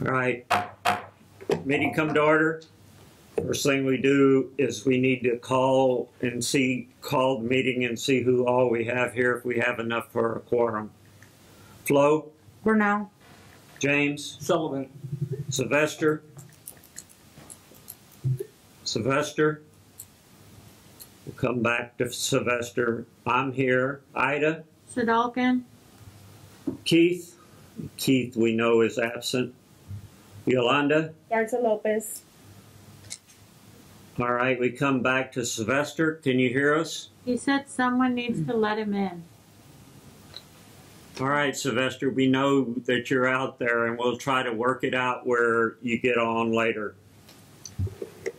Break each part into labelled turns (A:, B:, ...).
A: All right, meeting come to order. First thing we do is we need to call the meeting and see who all we have here, if we have enough for a quorum. Flo?
B: Bernal.
A: James?
C: Sullivan.
A: Sylvester? Sylvester? We'll come back to Sylvester. I'm here. Ida?
B: Sadalkin.
A: Keith? Keith we know is absent. Yolanda?
D: Garza Lopez.
A: All right, we come back to Sylvester. Can you hear us?
B: He said someone needs to let him in.
A: All right, Sylvester, we know that you're out there, and we'll try to work it out where you get on later.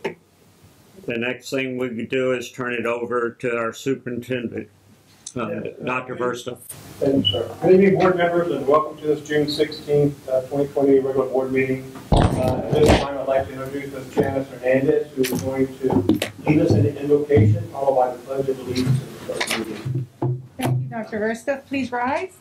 A: The next thing we could do is turn it over to our superintendent, Dr. Versta.
E: Thank you, sir. Good evening, board members, and welcome to this June 16th, 2020 regular board meeting. At this time, I'd like to introduce Ms. Janice Hernandez, who is going to lead us in the invocation, followed by the pledge of allegiance and the start of the meeting.
F: Thank you, Dr. Versta. Please rise.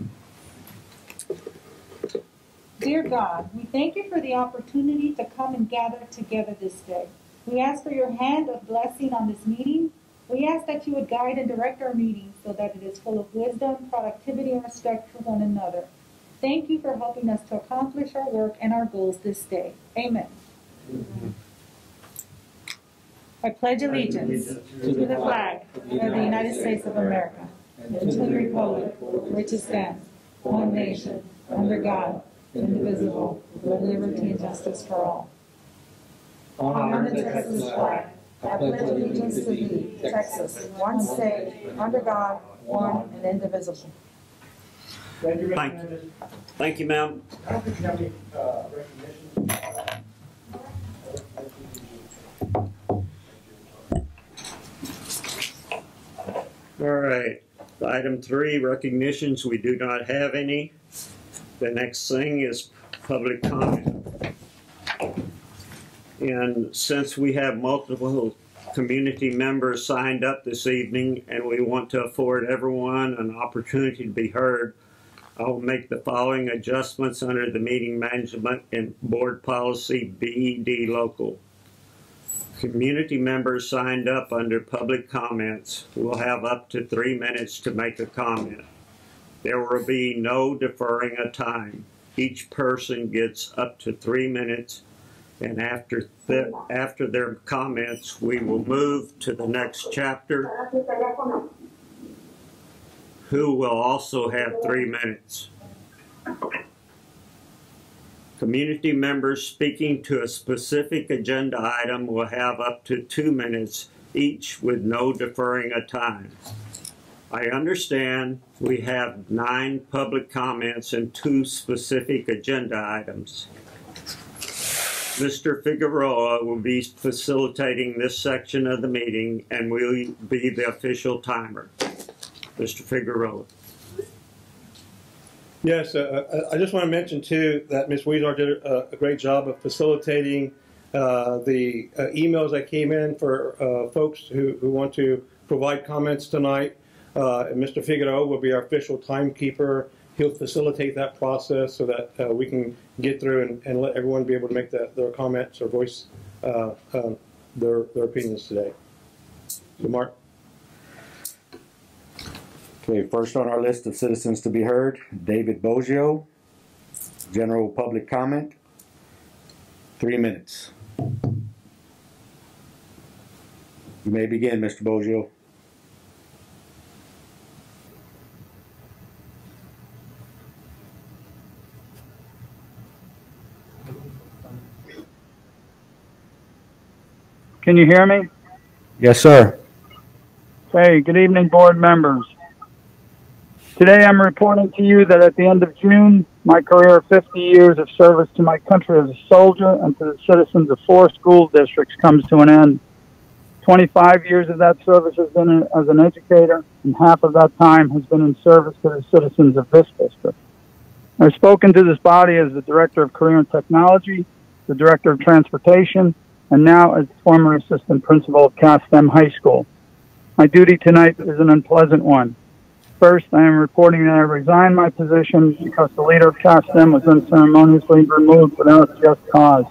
F: Dear God, we thank you for the opportunity to come and gather together this day. We ask for your hand of blessing on this meeting. We ask that you would guide and direct our meeting so that it is full of wisdom, productivity, and respect for one another. Thank you for helping us to accomplish our work and our goals this day. Amen. I pledge allegiance to the flag of the United States of America and to the republic which stands, one nation, under God, indivisible, with liberty and justice for all. Honor the Texas flag. I pledge allegiance to thee, Texas, one state, under God, one and indivisible.
E: Thank you, Ms.
A: Thank
E: Hernandez.
A: Thank you, ma'am.
E: I don't think you have any recognitions.
A: All right, item 3, recognitions. We do not have any. The next thing is public comment. And since we have multiple community members signed up this evening and we want to afford everyone an opportunity to be heard, I will make the following adjustments under the meeting management and board policy BED local. Community members signed up under public comments will have up to 3 minutes to make a comment. There will be no deferring a time. Each person gets up to 3 minutes, and after their comments, we will move to the next chapter, who will also have 3 minutes. Community members speaking to a specific agenda item will have up to 2 minutes each with no deferring a time. I understand we have 9 public comments and 2 specific agenda items. Mr. Figueroa will be facilitating this section of the meeting and will be the official timer. Mr. Figueroa.
E: Yes, I just want to mention too that Ms. Weezar did a great job of facilitating the emails that came in for folks who want to provide comments tonight. Mr. Figueroa will be our official timekeeper. He'll facilitate that process so that we can get through and let everyone be able to make their comments or voice their opinions today. So, Mark.
G: Okay, first on our list of citizens to be heard, David Boggio, general public comment, 3 minutes. You may begin, Mr. Boggio.
H: Can you hear me?
G: Yes, sir.
H: Hey, good evening, board members. Today I'm reporting to you that at the end of June, my career of 50 years of service to my country as a soldier and to the citizens of 4 school districts comes to an end. 25 years of that service has been as an educator, and half of that time has been in service to the citizens of this district. I've spoken to this body as the Director of Career and Technology, the Director of Transportation, and now as former Assistant Principal of Castem High School. My duty tonight is an unpleasant one. First, I am reporting that I resigned my position because the leader of CASTEM was unceremoniously removed without just cause.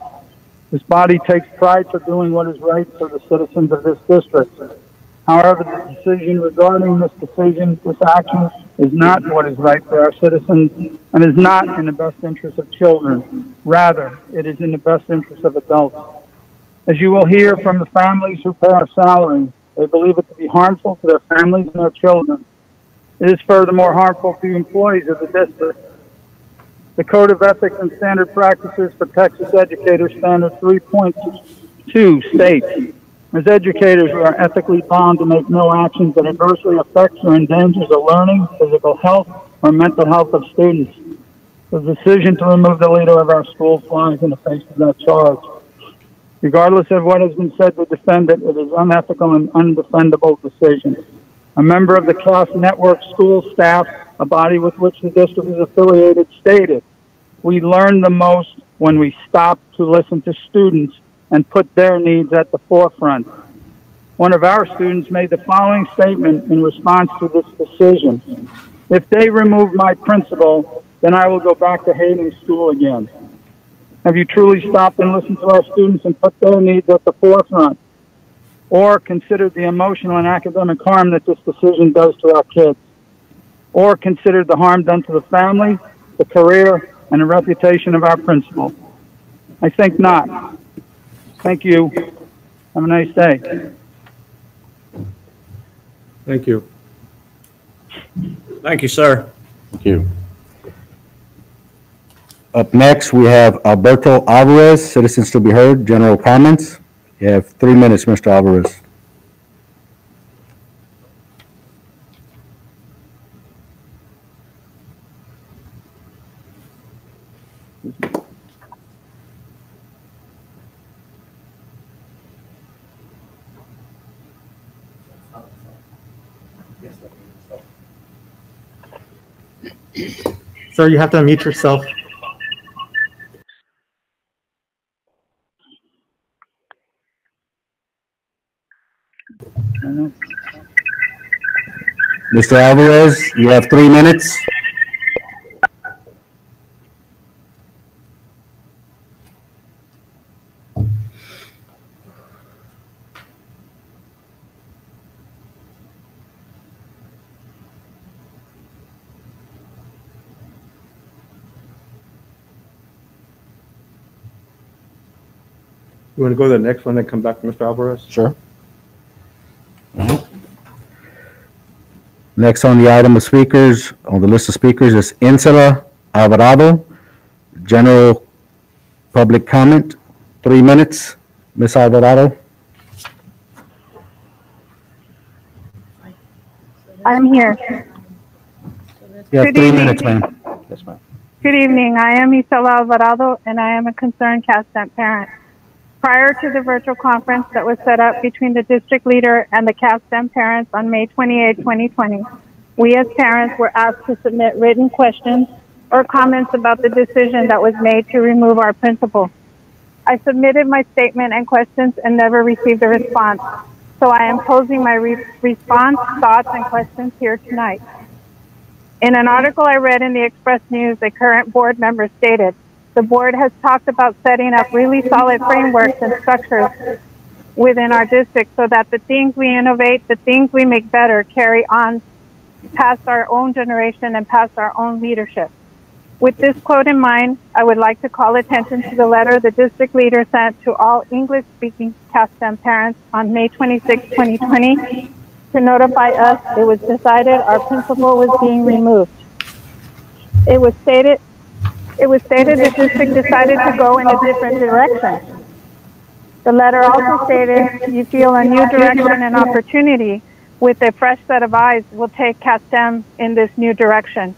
H: This body takes pride for doing what is right for the citizens of this district. However, the decision regarding this action is not what is right for our citizens and is not in the best interest of children. Rather, it is in the best interest of adults. As you will hear from the families who pay our salaries, they believe it to be harmful to their families and their children. It is furthermore harmful to the employees of the district. The Code of Ethics and Standard Practices for Texas Educators Standard 3.2 states, as educators, we are ethically bound to make no actions that adversely affects or endangers the learning, physical health, or mental health of students. The decision to remove the leader of our school flies in the face of that charge. Regardless of what has been said to defend it, it is unethical and undefendable decision. A member of the CAS Network school staff, a body with which the district is affiliated, stated, "We learn the most when we stop to listen to students and put their needs at the forefront." One of our students made the following statement in response to this decision: "If they remove my principal, then I will go back to hating school again." Have you truly stopped and listened to our students and put their needs at the forefront? Or considered the emotional and academic harm that this decision does to our kids? Or considered the harm done to the family, the career, and the reputation of our principal? I think not. Thank you. Have a nice day.
E: Thank you.
A: Thank you, sir.
G: Thank you. Up next, we have Alberto Alvarez, citizens to be heard, general comments. You have 3 minutes, Mr. Alvarez.
C: Sir, you have to unmute yourself.
G: Mr. Alvarez, you have 3 minutes.
E: You want to go to the next one and come back to Mr. Alvarez?
G: Sure. Next on the item of speakers, on the list of speakers, is Insula Alvarado, general public comment, 3 minutes. Ms. Alvarado.
D: I'm here.
G: You have
D: Good
G: 3
D: evening.
G: minutes, ma'am. Yes, ma'am.
D: Good evening. I am Isela Alvarado, and I am a concerned CASTEM parent. Prior to the virtual conference that was set up between the district leader and the CASTEM parents on May 28, 2020, we as parents were asked to submit written questions or comments about the decision that was made to remove our principal. I submitted my statement and questions and never received a response, so I am posing my response, thoughts, and questions here tonight. In an article I read in the Express News, a current board member stated, "The board has talked about setting up really solid frameworks and structures within our district so that the things we innovate, the things we make better, carry on past our own generation and past our own leadership." With this quote in mind, I would like to call attention to the letter the district leader sent to all English-speaking CASTEM parents on May 26, 2020, to notify us it was decided our principal was being removed. It was stated the district decided to go in a different direction. The letter also stated you feel a new direction and opportunity with a fresh set of eyes will take CASTEM in this new direction.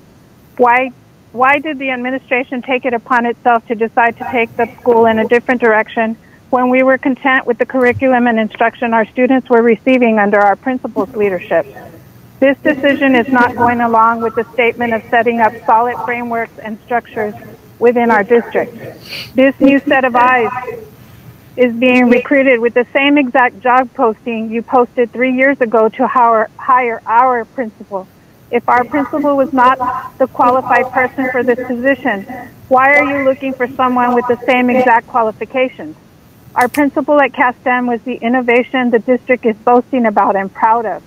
D: Why did the administration take it upon itself to decide to take the school in a different direction when we were content with the curriculum and instruction our students were receiving under our principal's leadership? This decision is not going along with the statement of setting up solid frameworks and structures within our district. This new set of eyes is being recruited with the same exact job posting you posted 3 years ago to hire our principal. If our principal was not the qualified person for this position, why are you looking for someone with the same exact qualifications? Our principal at CASTEM was the innovation the district is boasting about and proud of.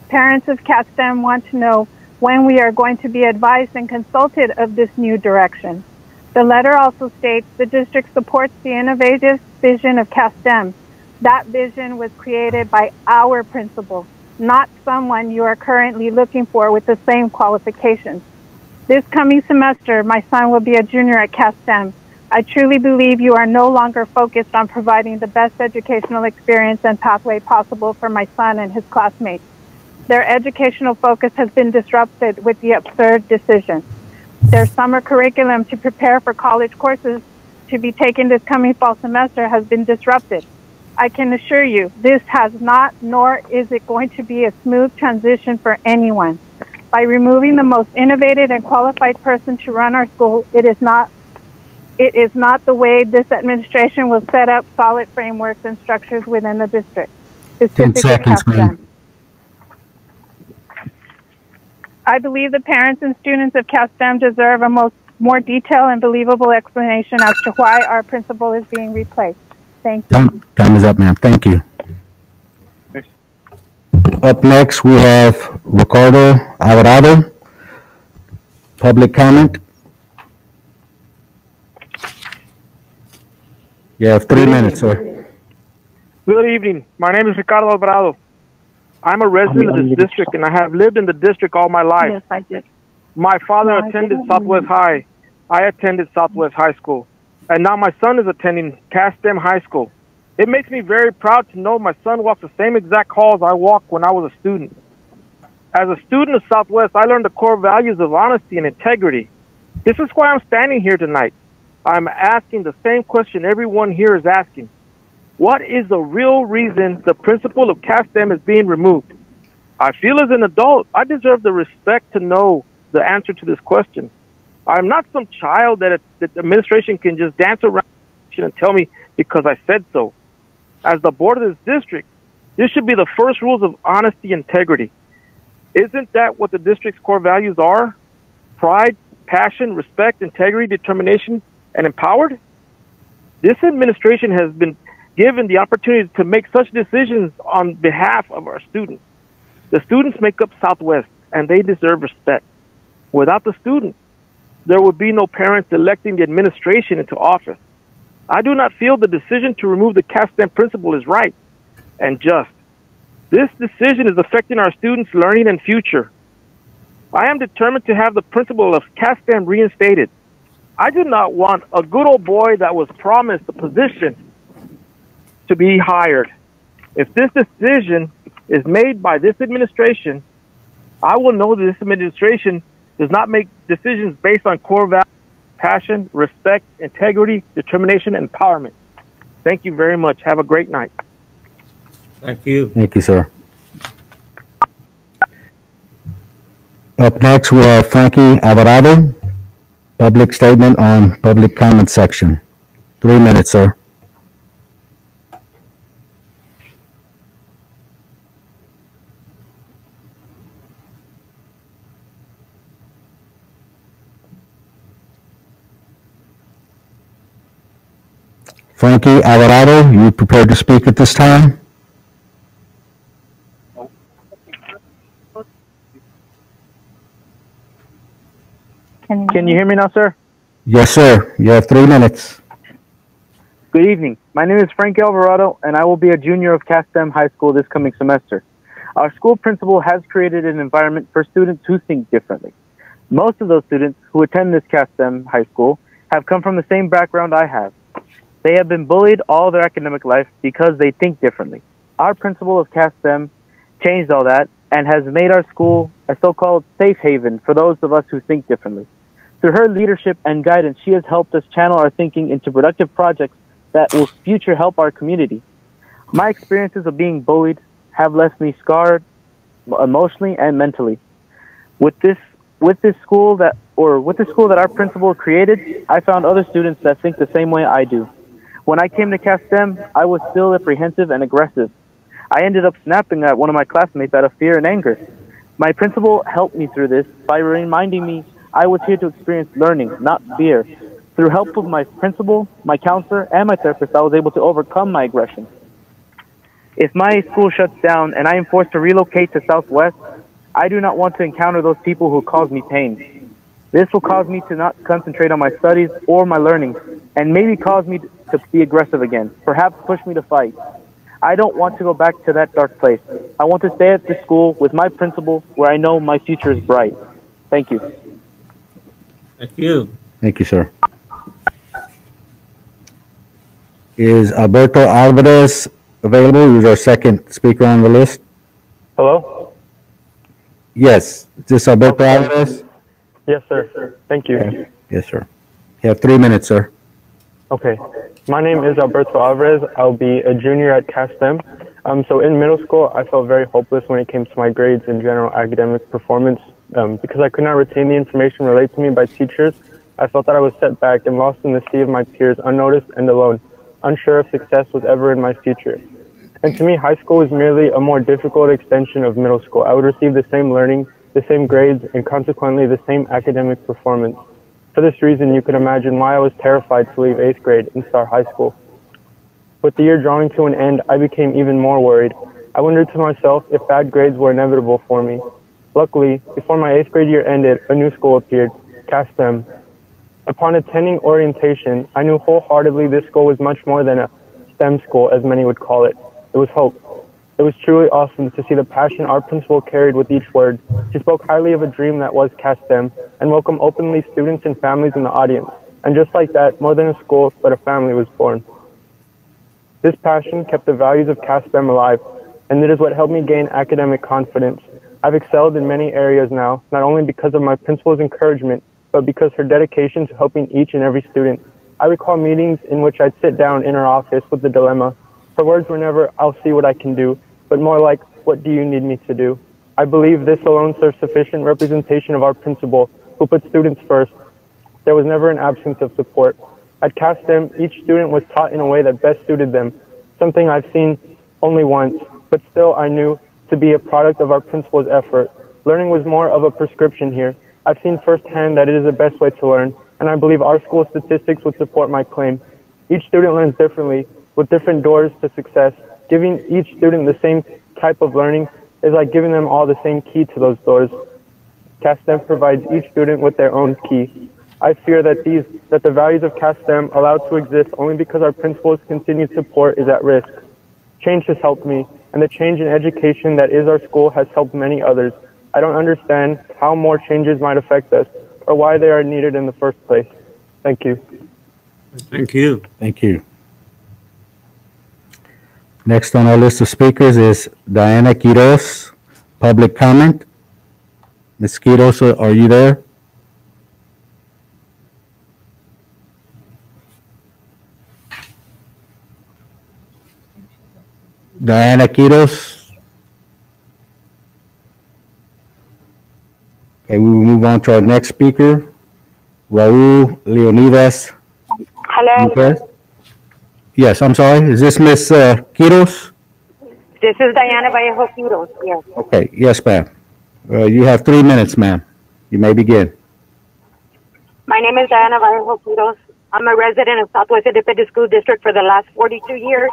D: Parents of CASTEM want to know when we are going to be advised and consulted of this new direction. The letter also states the district supports the innovative vision of CASTEM. That vision was created by our principal, not someone you are currently looking for with the same qualifications. This coming semester, my son will be a junior at CASTEM. I truly believe you are no longer focused on providing the best educational experience and pathway possible for my son and his classmates. Their educational focus has been disrupted with the absurd decision. Their summer curriculum to prepare for college courses to be taken this coming fall semester has been disrupted. I can assure you, this has not, nor is it going to be a smooth transition for anyone. By removing the most innovative and qualified person to run our school, it is not the way this administration will set up solid frameworks and structures within the district.
G: 10 seconds, ma'am.
D: I believe the parents and students of CASTEM deserve a more detailed and believable explanation as to why our principal is being replaced. Thank you.
G: Time is up, ma'am. Thank you. Up next, we have Ricardo Alvarado. Public comment. You have 3 minutes, sir.
C: Good evening. My name is Ricardo Alvarado. I'm a resident of this district, and I have lived in the district all my life.
D: Yes, I did.
C: My father attended Southwest High. I attended Southwest High School. And now my son is attending CASTEM High School. It makes me very proud to know my son walks the same exact halls I walked when I was a student. As a student of Southwest, I learned the core values of honesty and integrity. This is why I'm standing here tonight. I'm asking the same question everyone here is asking. What is the real reason the principal of CASTEM is being removed? I feel as an adult, I deserve the respect to know the answer to this question. I'm not some child that the administration can just dance around and tell me because I said so. As the board of this district, this should be the first rules of honesty and integrity. Isn't that what the district's core values are? Pride, passion, respect, integrity, determination, and empowered? This administration has been given the opportunity to make such decisions on behalf of our students. The students make up Southwest, and they deserve respect. Without the students, there would be no parents electing the administration into office. I do not feel the decision to remove the CASTEM principal is right and just. This decision is affecting our students' learning and future. I am determined to have the principal of CASTEM reinstated. I do not want a good old boy that was promised a position to be hired. If this decision is made by this administration, I will know that this administration does not make decisions based on core values, passion, respect, integrity, determination, and empowerment. Thank you very much. Have a great night.
A: Thank you.
G: Thank you, sir. Up next, we have Frankie Alvarado. Public statement on public comment section. 3 minutes, sir. Frankie Alvarado, you prepared to speak at this time?
C: Can you hear me now, sir?
G: Yes, sir. You have 3 minutes.
C: Good evening. My name is Frankie Alvarado, and I will be a junior of CASTEM High School this coming semester. Our school principal has created an environment for students who think differently. Most of those students who attend this CASTEM High School have come from the same background I have. They have been bullied all their academic life because they think differently. Our principal of CASTEM changed all that and has made our school a so-called safe haven for those of us who think differently. Through her leadership and guidance, she has helped us channel our thinking into productive projects that will future help our community. My experiences of being bullied have left me scarred emotionally and mentally. With this school that our principal created, I found other students that think the same way I do. When I came to CASTEM, I was still apprehensive and aggressive. I ended up snapping at one of my classmates out of fear and anger.
I: My principal helped me through this by reminding me I was here to experience learning, not fear. Through help of my principal, my counselor, and my therapist, I was able to overcome my aggression. If my school shuts down and I am forced to relocate to Southwest, I do not want to encounter those people who cause me pain. This will cause me to not concentrate on my studies or my learning, and maybe cause me to be aggressive again, perhaps push me to fight. I don't want to go back to that dark place. I want to stay at the school with my principal where I know my future is bright. Thank you.
A: Thank you.
G: Thank you, sir. Is Alberto Alvarez available? Who's our second speaker on the list?
J: Hello?
G: Yes. Is this Alberto Alvarez?
J: Yes, sir. Thank you.
G: Okay. Yes, sir. You have 3 minutes, sir.
J: Okay. My name is Alberto Alvarez. I'll be a junior at CASTEM. So in middle school, I felt very hopeless when it came to my grades and general academic performance. Because I could not retain the information relayed to me by teachers, I felt that I was set back and lost in the sea of my peers, unnoticed and alone, unsure if success was ever in my future. And to me, high school was merely a more difficult extension of middle school. I would receive the same learning, the same grades, and consequently the same academic performance. For this reason, you could imagine why I was terrified to leave 8th grade and start high school. With the year drawing to an end, I became even more worried. I wondered to myself if bad grades were inevitable for me. Luckily, before my 8th grade year ended, a new school appeared, CASTEM. Upon attending orientation, I knew wholeheartedly this school was much more than a STEM school, as many would call it. It was hope. It was truly awesome to see the passion our principal carried with each word. She spoke highly of a dream that was CASTEM and welcomed openly students and families in the audience. And just like that, more than a school, but a family was born. This passion kept the values of CASTEM alive, and it is what helped me gain academic confidence. I've excelled in many areas now, not only because of my principal's encouragement, but because her dedication to helping each and every student. I recall meetings in which I'd sit down in her office with the dilemma. Her words were never, "I'll see what I can do," but more like, "What do you need me to do?" I believe this alone serves sufficient representation of our principal, who put students first. There was never an absence of support. At CASTEM, each student was taught in a way that best suited them, something I've seen only once, but still I knew to be a product of our principal's effort. Learning was more of a prescription here. I've seen firsthand that it is the best way to learn, and I believe our school statistics would support my claim. Each student learns differently, with different doors to success. Giving each student the same type of learning is like giving them all the same key to those doors. CASTEM provides each student with their own key. I fear that the values of CASTEM allowed to exist only because our principal's continued support is at risk. Change has helped me, and the change in education that is our school has helped many others. I don't understand how more changes might affect us or why they are needed in the first place. Thank you.
A: Thank you.
G: Thank you. Next on our list of speakers is Diana Quiroz, public comment. Ms. Quiroz, are you there? Diana Quiroz. Okay, we will move on to our next speaker, Raul Leonidas.
K: Hello.
G: Okay. Yes, I'm sorry. Is this Miss Quiroz?
K: This is Diana Vallejo Quiroz, yes.
G: Okay, yes, ma'am. You have 3 minutes, ma'am. You may begin.
K: My name is Diana Vallejo Quiroz. I'm a resident of Southwest Independent School District for the last 42 years.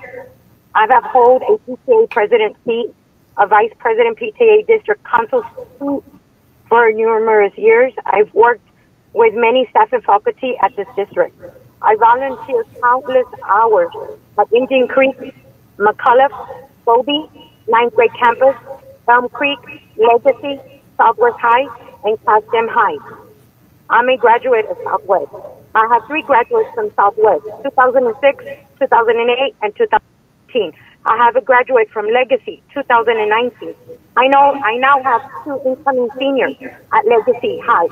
K: I have held a PTA president seat, a vice president PTA district council seat for numerous years. I've worked with many staff and faculty at this district. I volunteer countless hours at Indian Creek, McCullough, Bobby, 9th grade campus, Elm Creek, Legacy, Southwest High, and CASTEM High. I'm a graduate of Southwest. I have 3 graduates from Southwest, 2006, 2008, and 2018. I have a graduate from Legacy, 2019. I now have 2 incoming seniors at Legacy High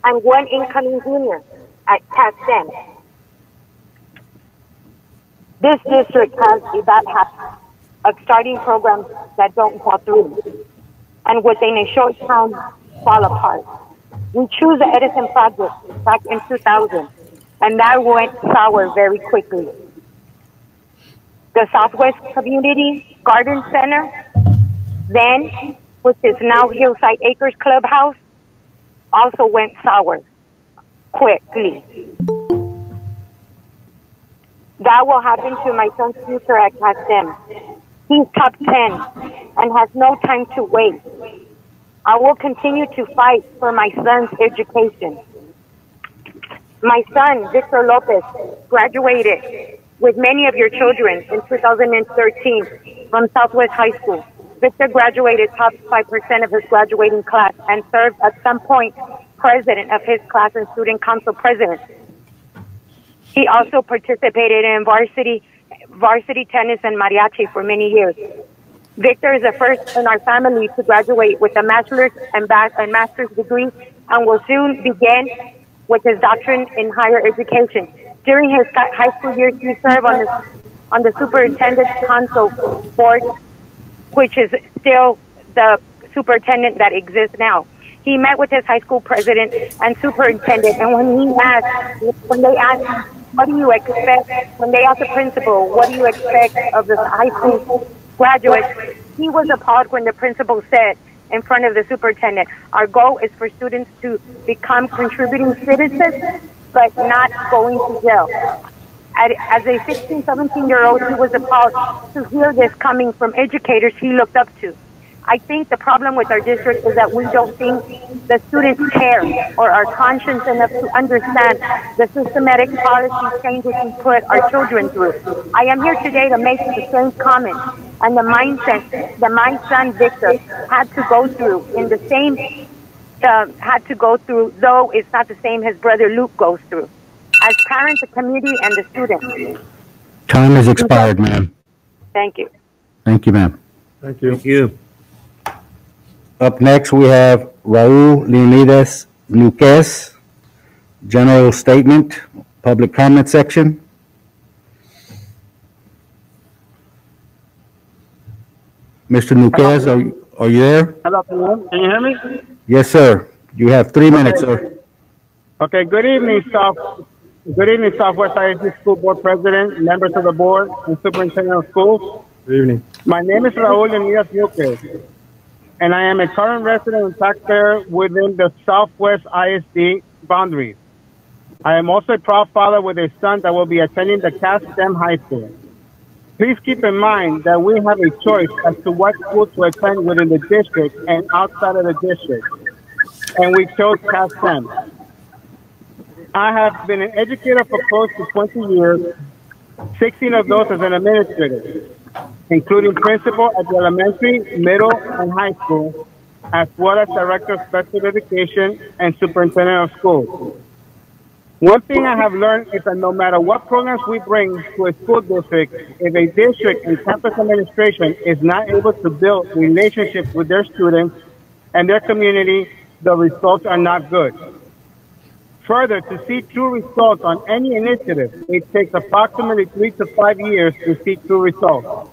K: and 1 incoming junior at CASTEM. This district has a bad habit of starting programs that don't fall through, and within a short time, fall apart. We chose the Edison Project back in 2000, and that went sour very quickly. The Southwest Community Garden Center, then which is now Hillside Acres Clubhouse, also went sour quickly. That will happen to my son's future at CASTEM. He's top 10 and has no time to wait. I will continue to fight for my son's education. My son, Victor Lopez, graduated with many of your children in 2013 from Southwest High School. Victor graduated top 5% of his graduating class and served at some point president of his class and student council president. He also participated in varsity tennis and mariachi for many years. Victor is the first in our family to graduate with a bachelor's and master's degree and will soon begin with his doctorate in higher education. During his high school years, he served on the superintendent's council board, which is still the superintendent that exists now. He met with his high school president and superintendent, and when they asked, what do you expect, when they asked the principal, what do you expect of the high school graduates, he was appalled when the principal said in front of the superintendent, our goal is for students to become contributing citizens, but not going to jail. As a 16, 17-year-old, he was appalled to hear this coming from educators he looked up to. I think the problem with our district is that we don't think the students care or are conscious enough to understand the systematic policy changes we put our children through. I am here today to make the same comment and the mindset that my son Victor had to go through though it's not the same his brother Luke goes through. As parents, the community, and the students.
G: Time has expired, ma'am.
K: Thank you.
G: Thank you, ma'am.
E: Thank you.
A: Thank you.
G: Up next, we have Raul Leonidas Luquez, general statement, public comment section. Mr. Luquez, are you there?
H: Hello, can you hear me?
G: Yes, sir. You have 3 minutes, sir.
H: Okay, good evening, Southwest ISD School Board President, members of the board, and superintendent of schools.
E: Good evening.
H: My name is Raul Leonidas Luquez, and I am a current resident and taxpayer within the Southwest ISD boundaries. I am also a proud father with a son that will be attending the CASTEM High School. Please keep in mind that we have a choice as to what school to attend within the district and outside of the district, and we chose CASTEM. I have been an educator for close to 20 years, 16 of those as an administrator, including principal at the elementary, middle, and high school, as well as director of special education and superintendent of schools. One thing I have learned is that no matter what programs we bring to a school district, if a district and campus administration is not able to build relationships with their students and their community, the results are not good. Further, to see true results on any initiative, it takes approximately 3 to 5 years to see true results.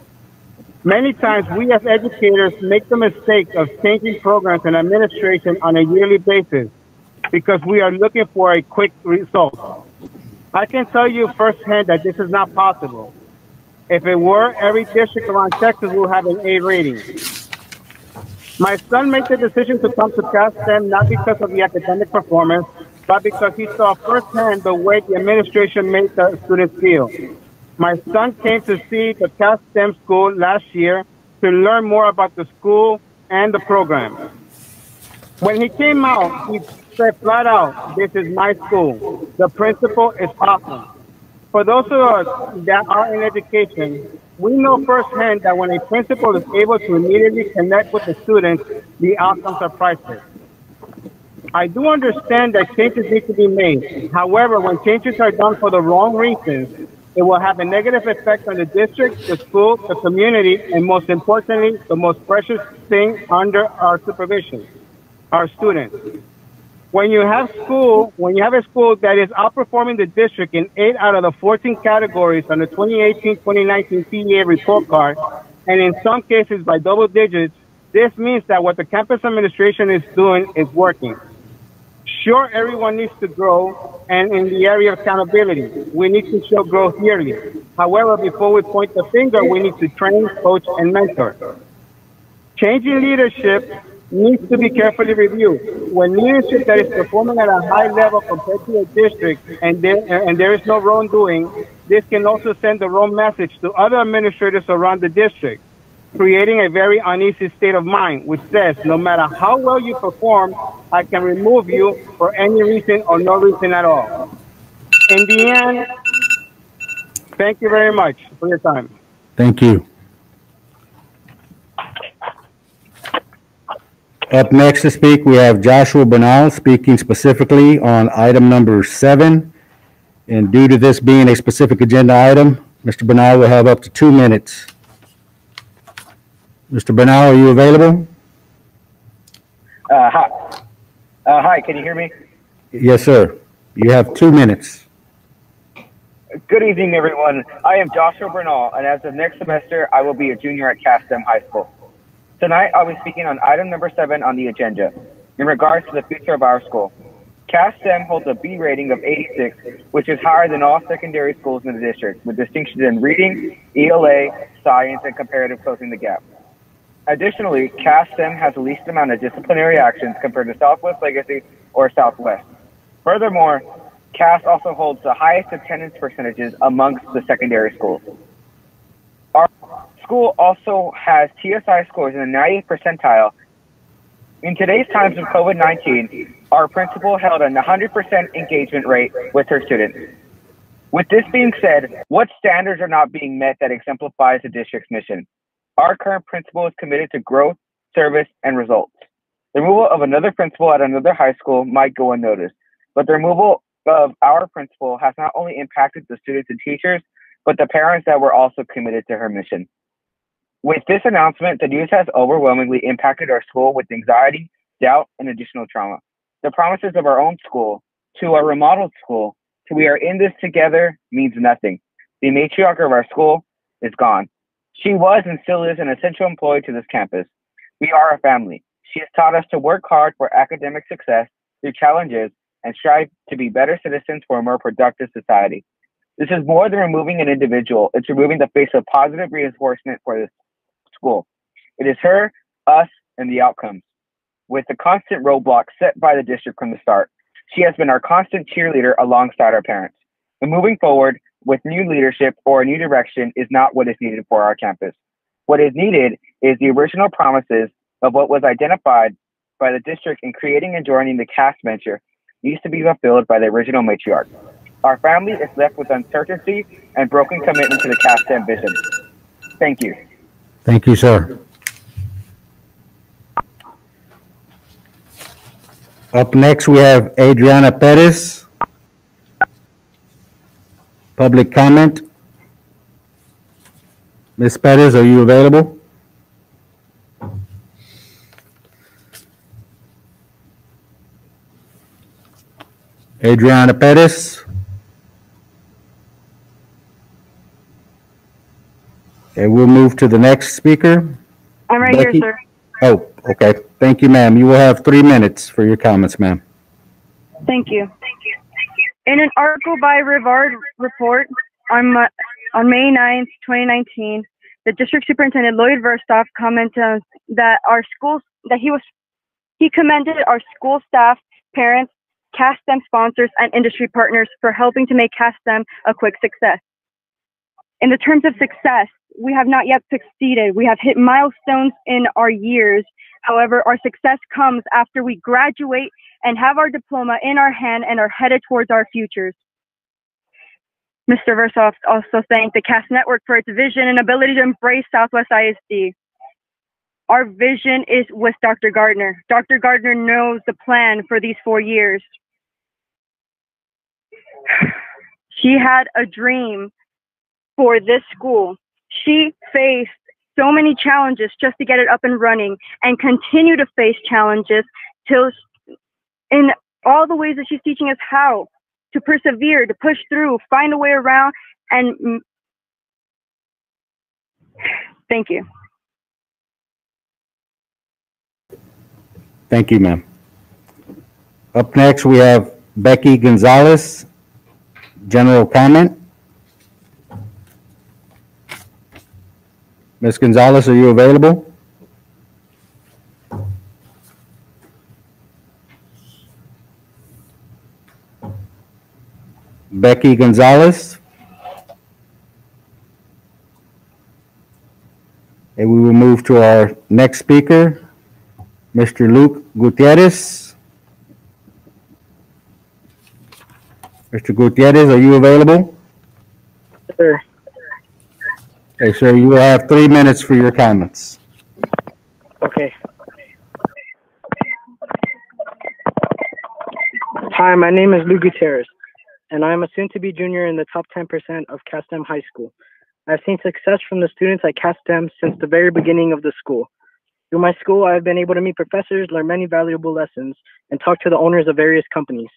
H: Many times, we as educators make the mistake of changing programs and administration on a yearly basis because we are looking for a quick result. I can tell you firsthand that this is not possible. If it were, every district around Texas will have an A rating. My son made the decision to come to CASTEM not because of the academic performance, but because he saw firsthand the way the administration made the students feel. My son came to see the CASTEM school last year to learn more about the school and the program. When he came out, he said flat out, this is my school. The principal is awesome. For those of us that are in education, we know firsthand that when a principal is able to immediately connect with the students, the outcomes are priceless. I do understand that changes need to be made. However, when changes are done for the wrong reasons, it will have a negative effect on the district, the school, the community, and most importantly, the most precious thing under our supervision, our students. When you have a school that is outperforming the district in 8 out of the 14 categories on the 2018-2019 PEA report card, and in some cases by double digits, this means that what the campus administration is doing is working. Sure, everyone needs to grow, and in the area of accountability, we need to show growth yearly. However, before we point the finger, we need to train, coach, and mentor. Changing leadership needs to be carefully reviewed. When leadership that is performing at a high level compared to a district and there is no wrongdoing, this can also send the wrong message to other administrators around the district, creating a very uneasy state of mind, which says, no matter how well you perform, I can remove you for any reason or no reason at all. In the end, thank you very much for your time.
G: Thank you. Up next to speak, we have Joshua Bernal speaking specifically on item number 7. And due to this being a specific agenda item, Mr. Bernal will have up to 2 minutes. Mr. Bernal, are you available?
L: Hi, can you hear me?
G: Yes, sir. You have 2 minutes.
L: Good evening, everyone. I am Joshua Bernal, and as of next semester, I will be a junior at Castem High School. Tonight, I'll be speaking on item number 7 on the agenda, in regards to the future of our school. Castem holds a B rating of 86, which is higher than all secondary schools in the district, with distinctions in reading, ELA, science, and comparative closing the gap. Additionally, Castem has the least amount of disciplinary actions compared to Southwest Legacy or Southwest. Furthermore, CAS also holds the highest attendance percentages amongst the secondary schools. Our school also has TSI scores in the 90th percentile. In today's times of COVID-19, our principal held a 100% engagement rate with her students. With this being said, what standards are not being met that exemplifies the district's mission? Our current principal is committed to growth, service, and results. The removal of another principal at another high school might go unnoticed, but the removal of our principal has not only impacted the students and teachers, but the parents that were also committed to her mission. With this announcement, the news has overwhelmingly impacted our school with anxiety, doubt, and additional trauma. The promises of our own school to our remodeled school to we are in this together means nothing. The matriarch of our school is gone. She was and still is an essential employee to this campus. We are a family. She has taught us to work hard for academic success through challenges and strive to be better citizens for a more productive society. This is more than removing an individual. It's removing the face of positive reinforcement for this school. It is her, us, and the outcomes. With the constant roadblocks set by the district from the start, she has been our constant cheerleader alongside our parents. And moving forward with new leadership or a new direction is not what is needed for our campus. What is needed is the original promises of what was identified by the district in creating and joining the CAS venture needs to be fulfilled by the original matriarch. Our family is left with uncertainty and broken commitment to the CASTEM vision. Thank you.
G: Thank you, sir. Up next, we have Adriana Perez. Public comment. Ms. Perez, are you available? Adriana Perez. Okay, we'll move to the next speaker.
M: I'm right
G: Becky.
M: here, sir.
G: Oh, okay. Thank you, ma'am. You will have 3 minutes for your comments, ma'am.
M: Thank you. In an article by Rivard Report on May 9th, 2019, the district superintendent Lloyd Verstoff commented that he commended our school staff, parents, CASTEM sponsors, and industry partners for helping to make CASTEM a quick success. In the terms of success, we have not yet succeeded. We have hit milestones in our years. However, our success comes after we graduate and have our diploma in our hand and are headed towards our futures. Mr. Versoff also thanked the CAS Network for its vision and ability to embrace Southwest ISD. Our vision is with Dr. Gardner. Dr. Gardner knows the plan for these 4 years. She had a dream for this school. She faced so many challenges just to get it up and running and continue to face challenges till in all the ways that she's teaching us how to persevere, to push through, find a way around, and thank you.
G: Thank you, ma'am. Up next, we have Becky Gonzalez, general comment. Ms. Gonzalez, are you available? Becky Gonzalez. And we will move to our next speaker, Mr. Luke Gutierrez. Mr. Gutierrez, are you available?
N: Sir.
G: Okay, sir, you will have 3 minutes for your comments.
N: Okay. Hi, my name is Luke Gutierrez, and I am a soon-to-be junior in the top 10% of CASTEM High School. I've seen success from the students at CASTEM since the very beginning of the school. Through my school, I have been able to meet professors, learn many valuable lessons, and talk to the owners of various companies.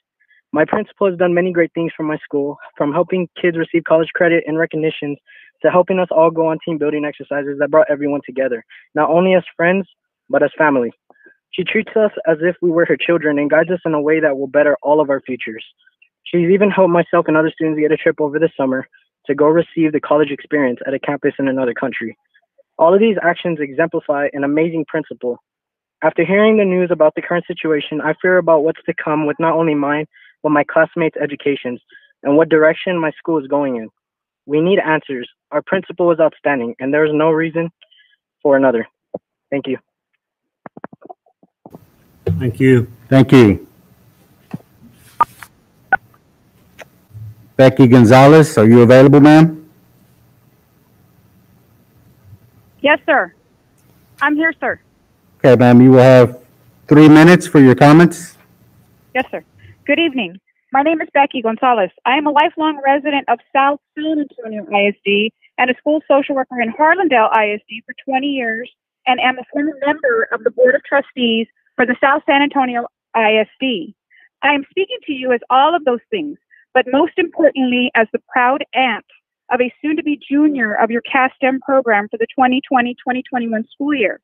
N: My principal has done many great things for my school, from helping kids receive college credit and recognitions to helping us all go on team building exercises that brought everyone together, not only as friends, but as family. She treats us as if we were her children and guides us in a way that will better all of our futures. She's even helped myself and other students get a trip over the summer to go receive the college experience at a campus in another country. All of these actions exemplify an amazing principle. After hearing the news about the current situation, I fear about what's to come with not only mine, but my classmates' educations and what direction my school is going in. We need answers. Our principal is outstanding, and there is no reason for another. Thank you.
A: Thank you.
G: Thank you. Becky Gonzalez, are you available, ma'am?
O: Yes, sir. I'm here, sir.
G: Okay, ma'am, you will have 3 minutes for your comments.
O: Yes, sir. Good evening. My name is Becky Gonzalez. I am a lifelong resident of South San Antonio ISD and a school social worker in Harlandale ISD for 20 years and am a former member of the Board of Trustees for the South San Antonio ISD. I am speaking to you as all of those things, but most importantly as the proud aunt of a soon-to-be junior of your CASTEM program for the 2020-2021 school year.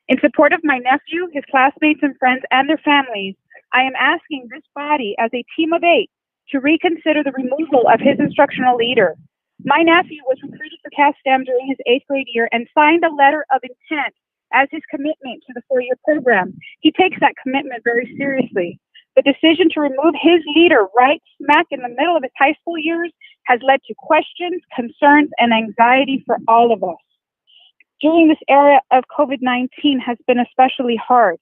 O: In support of my nephew, his classmates and friends, and their families, I am asking this body as a team of 8 to reconsider the removal of his instructional leader. My nephew was recruited for CASTEM during his 8th grade year and signed a letter of intent as his commitment to the 4-year program. He takes that commitment very seriously. The decision to remove his leader right smack in the middle of his high school years has led to questions, concerns, and anxiety for all of us. During this era of COVID-19 has been especially hard,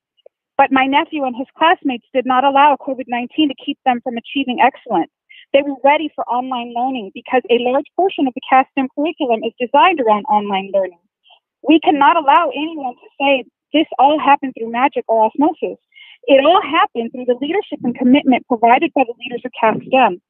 O: but my nephew and his classmates did not allow COVID-19 to keep them from achieving excellence. They were ready for online learning because a large portion of the CASTEM curriculum is designed around online learning. We cannot allow anyone to say this all happened through magic or osmosis. It all happened through the leadership and commitment provided by the leaders of CASTEM.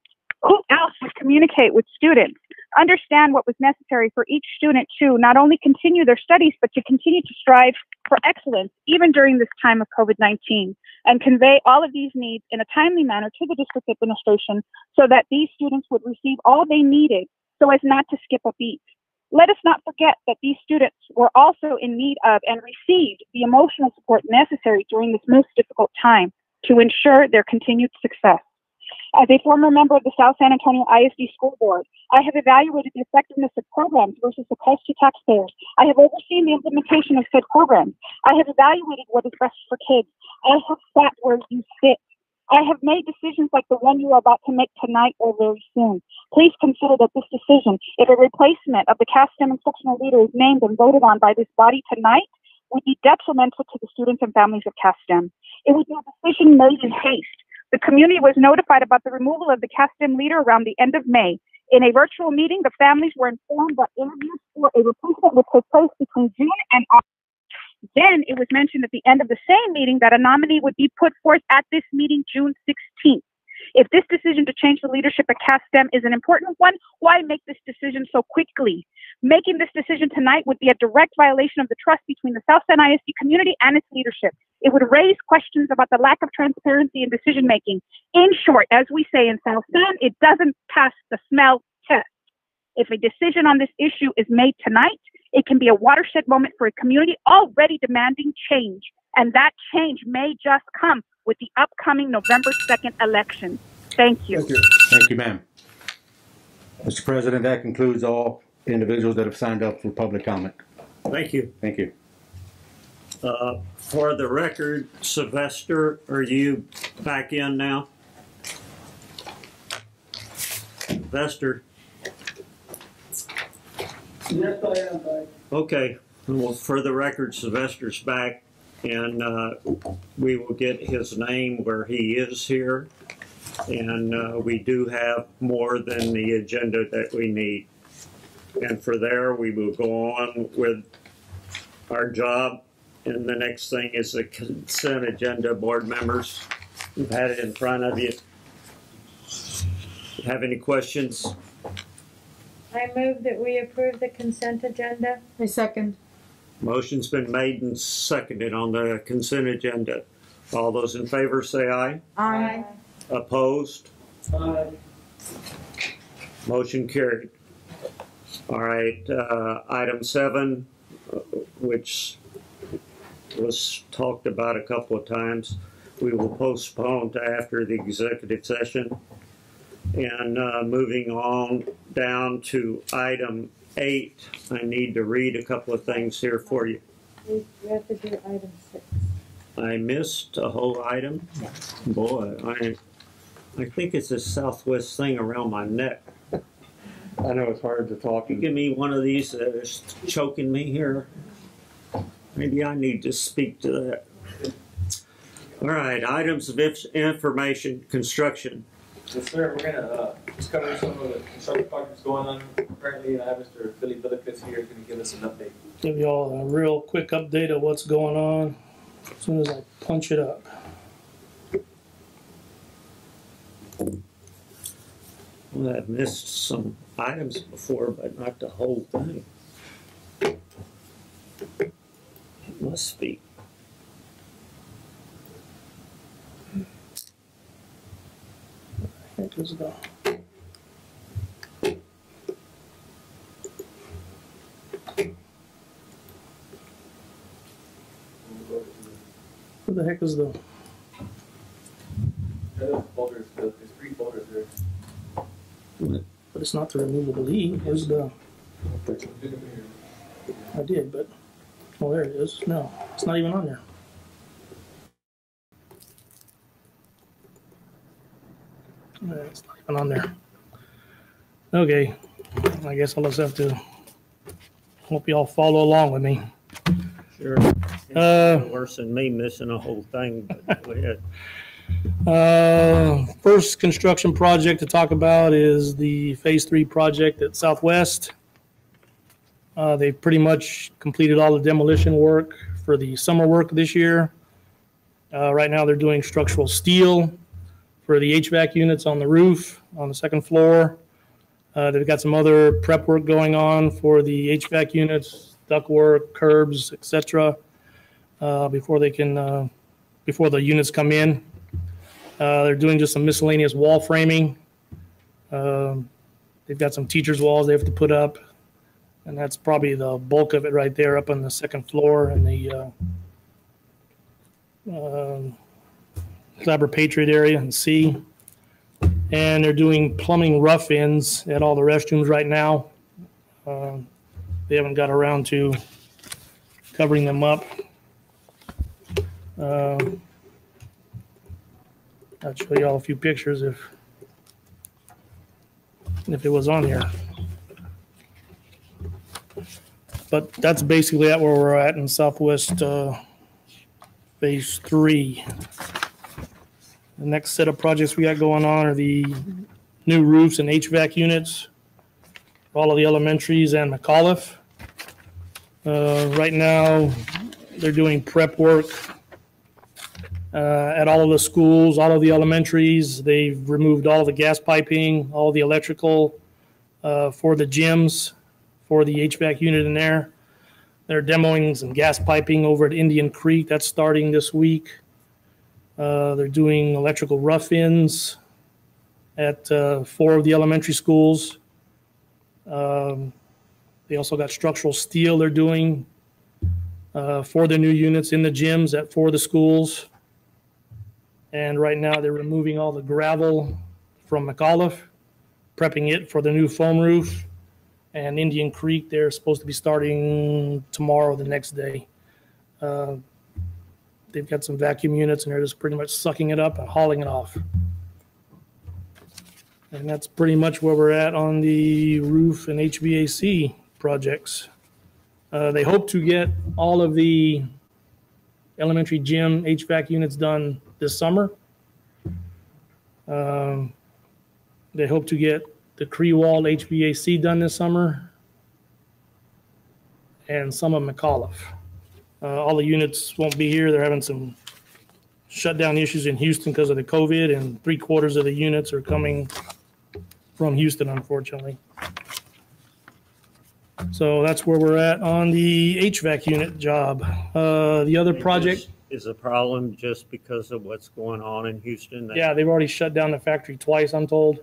O: Who else would communicate with students, understand what was necessary for each student to not only continue their studies, but to continue to strive for excellence, even during this time of COVID-19, and convey all of these needs in a timely manner to the district administration so that these students would receive all they needed so as not to skip a beat. Let us not forget that these students were also in need of and received the emotional support necessary during this most difficult time to ensure their continued success. As a former member of the South San Antonio ISD School Board, I have evaluated the effectiveness of programs versus the cost to taxpayers. I have overseen the implementation of said programs. I have evaluated what is best for kids. I have sat where you sit. I have made decisions like the one you are about to make tonight or very soon. Please consider that this decision, if a replacement of the CASTEM instructional leader is named and voted on by this body tonight, would be detrimental to the students and families of CASTEM. It would be a decision made in haste. The community was notified about the removal of the CASTEM leader around the end of May. In a virtual meeting, the families were informed that interviews for a replacement would take place between June and August. Then it was mentioned at the end of the same meeting that a nominee would be put forth at this meeting June 16th. If this decision to change the leadership at CASTEM is an important one, why make this decision so quickly? Making this decision tonight would be a direct violation of the trust between the South San ISD community and its leadership. It would raise questions about the lack of transparency in decision making. In short, as we say in South San, it doesn't pass the smell test. If a decision on this issue is made tonight, it can be a watershed moment for a community already demanding change. And that change may just come with the upcoming November 2nd election. Thank you.
G: Thank you, ma'am. Mr. President, that concludes all individuals that have signed up for public comment.
A: Thank you.
G: Thank you.
A: For the record, Sylvester, are you back in now? Sylvester?
H: Yes, I am.
A: Okay, well, for the record, Sylvester's back, and we will get his name where he is here. And we do have more than the agenda that we need. And for there, we will go on with our job. And the next thing is the consent agenda, board members. You've had it in front of you. Have any questions?
B: I move that we approve the consent agenda.
F: I second.
A: Motion's been made and seconded on the consent agenda. All those in favor say aye.
B: Aye.
A: Opposed?
H: Aye.
A: Motion carried. All right, item 7, which was talked about a couple of times, we will postpone to after the executive session. And moving on down to item 8, I need to read a couple of things here for you.
B: We have to do item 6.
A: I missed a whole item. Boy, I think it's a Southwest thing around my neck.
E: I know it's hard to talk.
A: You give me one of these that is choking me here. Maybe I need to speak to that. All right, items of information, construction.
P: Yes, sir. We're going to just cover some of the construction projects going on currently, and I have Mr. Billy Billicus here who's going to give us an update.
Q: Give y'all a real quick update of what's going on as soon as I punch it up.
A: Well, I've missed some items before, but not the whole thing. It must be.
Q: Where does it go? Where the heck is the?
P: There's 3 folders there.
Q: But it's not the removable E. Where's the? I did, but oh, there it is. No, it's not even on there. It's not even on there. Okay, I guess I'll just have to hope y'all follow along with me.
A: Sure. It's worse than me missing a whole thing, but go ahead.
Q: First construction project to talk about is the Phase 3 project at Southwest. They pretty much completed all the demolition work for the summer work this year. Right now they're doing structural steel for the HVAC units on the roof on the 2nd floor. They've got some other prep work going on for the HVAC units, ductwork, curbs, etc. Before the units come in. They're doing just some miscellaneous wall framing. They've got some teachers' walls they have to put up, and that's probably the bulk of it right there up on the 2nd floor and the Clabber Patriot area and C. And they're doing plumbing rough-ins at all the restrooms right now. They haven't got around to covering them up. I'll show you all a few pictures if it was on here. But that's basically at where we're at in Southwest Phase 3. The next set of projects we got going on are the new roofs and HVAC units for all of the elementaries and McAuliffe. Right now, they're doing prep work at all of the schools, all of the elementaries. They've removed all the gas piping, all the electrical for the gyms, for the HVAC unit in there. They're demoing some gas piping over at Indian Creek. That's starting this week. They're doing electrical rough-ins at 4 of the elementary schools. They also got structural steel they're doing for the new units in the gyms at 4 of the schools. And right now they're removing all the gravel from McAuliffe, prepping it for the new foam roof. And Indian Creek, they're supposed to be starting tomorrow, the next day. They've got some vacuum units, and they're just pretty much sucking it up and hauling it off. And that's pretty much where we're at on the roof and HVAC projects. They hope to get all of the elementary gym HVAC units done this summer. They hope to get the Quiroz HVAC done this summer, and some of McAuliffe. All the units won't be here. They're having some shutdown issues in Houston because of the COVID, and 3/4 of the units are coming from Houston, unfortunately. So that's where we're at on the HVAC unit job. The other project
A: is a problem just because of what's going on in Houston.
Q: Yeah, they've already shut down the factory twice, I'm told.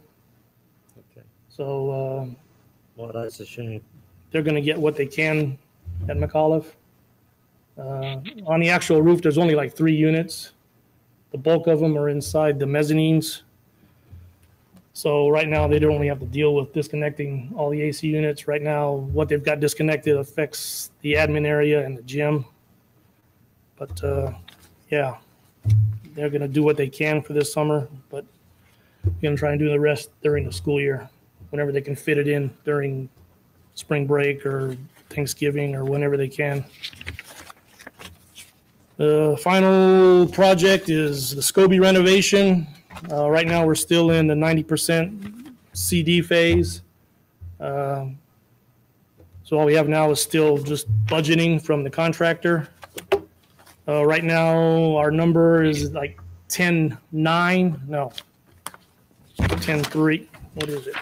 A: Okay.
Q: So
A: well, that's a shame.
Q: They're going to get what they can at McAuliffe. On the actual roof, there's only like 3 units. The bulk of them are inside the mezzanines. So right now, they don't only have to deal with disconnecting all the AC units. Right now, what they've got disconnected affects the admin area and the gym. But yeah, they're going to do what they can for this summer, but we're going to try and do the rest during the school year, whenever they can fit it in during spring break or Thanksgiving or whenever they can. The final project is the SCOBY renovation. Right now, we're still in the 90% CD phase. So all we have now is still just budgeting from the contractor. Right now, our number is like 10.9. No, 10.3. What is it?